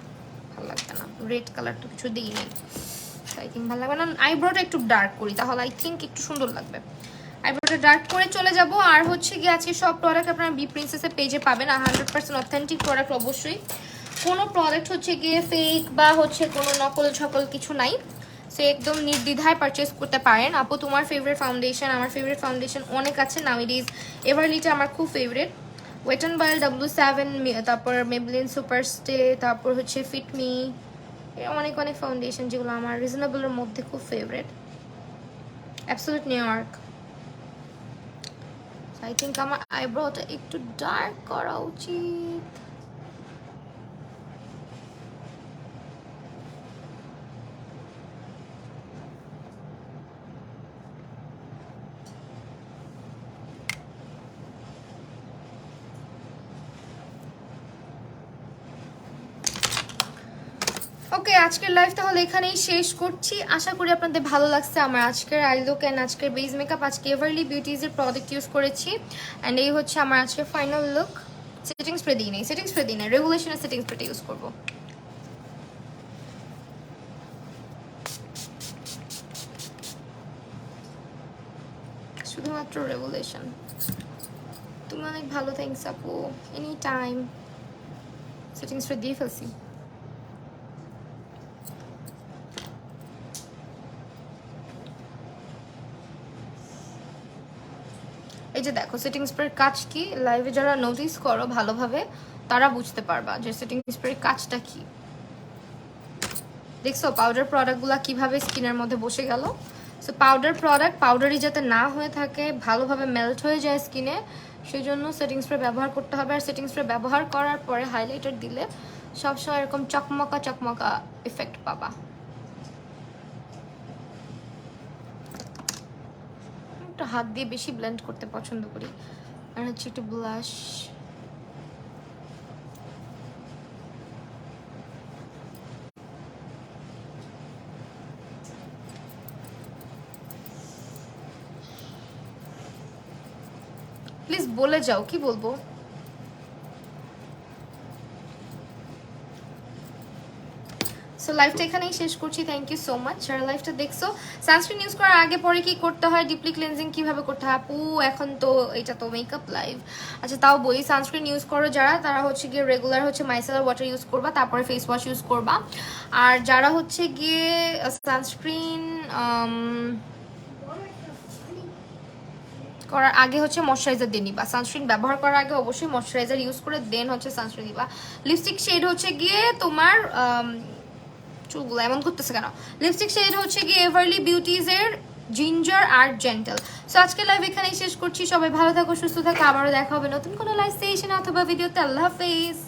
ভালো লাগবে না, রেড কালার তো কিছু দিই নেই, আই থিঙ্ক ভালো লাগবে না। আইব্রোটা একটু ডার্ক করি, তাহলে আই থিঙ্ক একটু সুন্দর লাগবে। আইব্রোটা ডার্ক করে চলে যাব। আর হচ্ছে গিয়ে আজকে সব প্রোডাক্ট আপনারা বি প্রিন্সেসের পেজে পাবেন। 100% অথেন্টিক প্রোডাক্ট অবশ্যই, কোনো প্রোডাক্ট হচ্ছে গিয়ে ফেক বা হচ্ছে কোনো নকল ছকল কিছু নাই। সে একদম নির্দ্বিধায় পারচেস করতে পারেন। আপু তোমার ফেভারিট ফাউন্ডেশন? আমার ফেভারিট ফাউন্ডেশন অনেক আছে নাউএডেজ। এভারলিটা আমার খুব favourite, wait and wild W7, তারপর মেবলিন সুপারস্টে, তারপর হচ্ছে ফিটমি, অনেক অনেক ফাউন্ডেশন যেগুলো আমার রিজনেবলের মধ্যে খুব favourite. Absolute new York. I think আমার আইব্রোটা একটু ডার্ক করা উচিত। ওকে, আজকের লাইভ তাহলে এখানেই শেষ করছি। আশা করি আপনাদের ভালো লাগছে আমার আজকের আই লুক অ্যান্ড আজকের বেস মেকআপ। আজকে এভারলি বিউটিজের প্রোডাক্ট ইউজ করেছি অ্যান্ড এই হচ্ছে আমার আজকের ফাইনাল লুক। সেটিং স্প্রে দিই নেই, সেটিং স্প্রে দিই নেই, রেগুলেশনের সেটিং স্প্রেটা ইউজ করবো। শুধুমাত্র রেগুলেশন। তুমি অনেক ভালো, থ্যাংকস আপু, এনি টাইম। সেটিং স্প্রে দিয়ে ফেলছি। এই যে দেখো সেটিং স্প্রের কাজ কি, লাইভে যারা নোটিস করো ভালোভাবে তারা বুঝতে পারবা যে সেটিং স্প্রের কাজটা কি। দেখছো পাউডার প্রোডাক্টগুলো কিভাবে স্কিনের মধ্যে বসে গেল। সো পাউডার প্রোডাক্ট পাউডারি যাতে না হয়ে থাকে, ভালোভাবে মেল্ট হয়ে যায় স্কিনে, সেই জন্য সেটিং স্প্রে ব্যবহার করতে হবে। আর সেটিং স্প্রে ব্যবহার করার পরে হাইলাইটার দিলে সবসময় এরকম চকমকা চকমকা ইফেক্ট পাবা। একটু হাত দিয়ে বেশি ব্লেন্ড করতে পছন্দ করি। আর হচ্ছে একটু ব্লাশ। প্লিজ বলে যাও কি বলবো। সো লাইভটা এখানেই শেষ করছি, থ্যাংক ইউ সো মাচ যারা লাইভটা দেখছো। সানস্ক্রিন ইউজ করার আগে পরে কি করতে হয়, ডিপলি ক্লিনজিং কিভাবে করতে হয়? আপু এখন তো এটা তো মেকআপ লাইভ, আচ্ছা তাও বলি, সানস্ক্রিন ইউজ করো যারা, তারা হচ্ছে গিয়ে রেগুলার হচ্ছে মাইসেলার ওয়াটার ইউজ করবা, তারপরে ফেস ওয়াশ ইউজ করবা। আর যারা হচ্ছে গিয়ে সানস্ক্রিন করার আগে হচ্ছে ময়শ্চারাইজার দিয়ে নিবা। সানস্ক্রিন ব্যবহার করার আগে অবশ্যই ময়শ্চারাইজার ইউজ করে দেন হচ্ছে সানস্ক্রিন দিবা। লিপস্টিক শেড হচ্ছে গিয়ে তোমার চুলগুলো এমন করতেছে কেন, লিপস্টিক শেড হচ্ছে গিয়ে এভারলি বিউটিজের জিঞ্জার আর জেন্টাল। সো আজকে লাইভ এখানেই শেষ করছি। সবাই ভালো থাকো, সুস্থ থাকো, আবারও দেখা হবে নতুন কোনো লাইভ সেশন অথবা ভিডিওতে। আল্লাহ হাফেজ।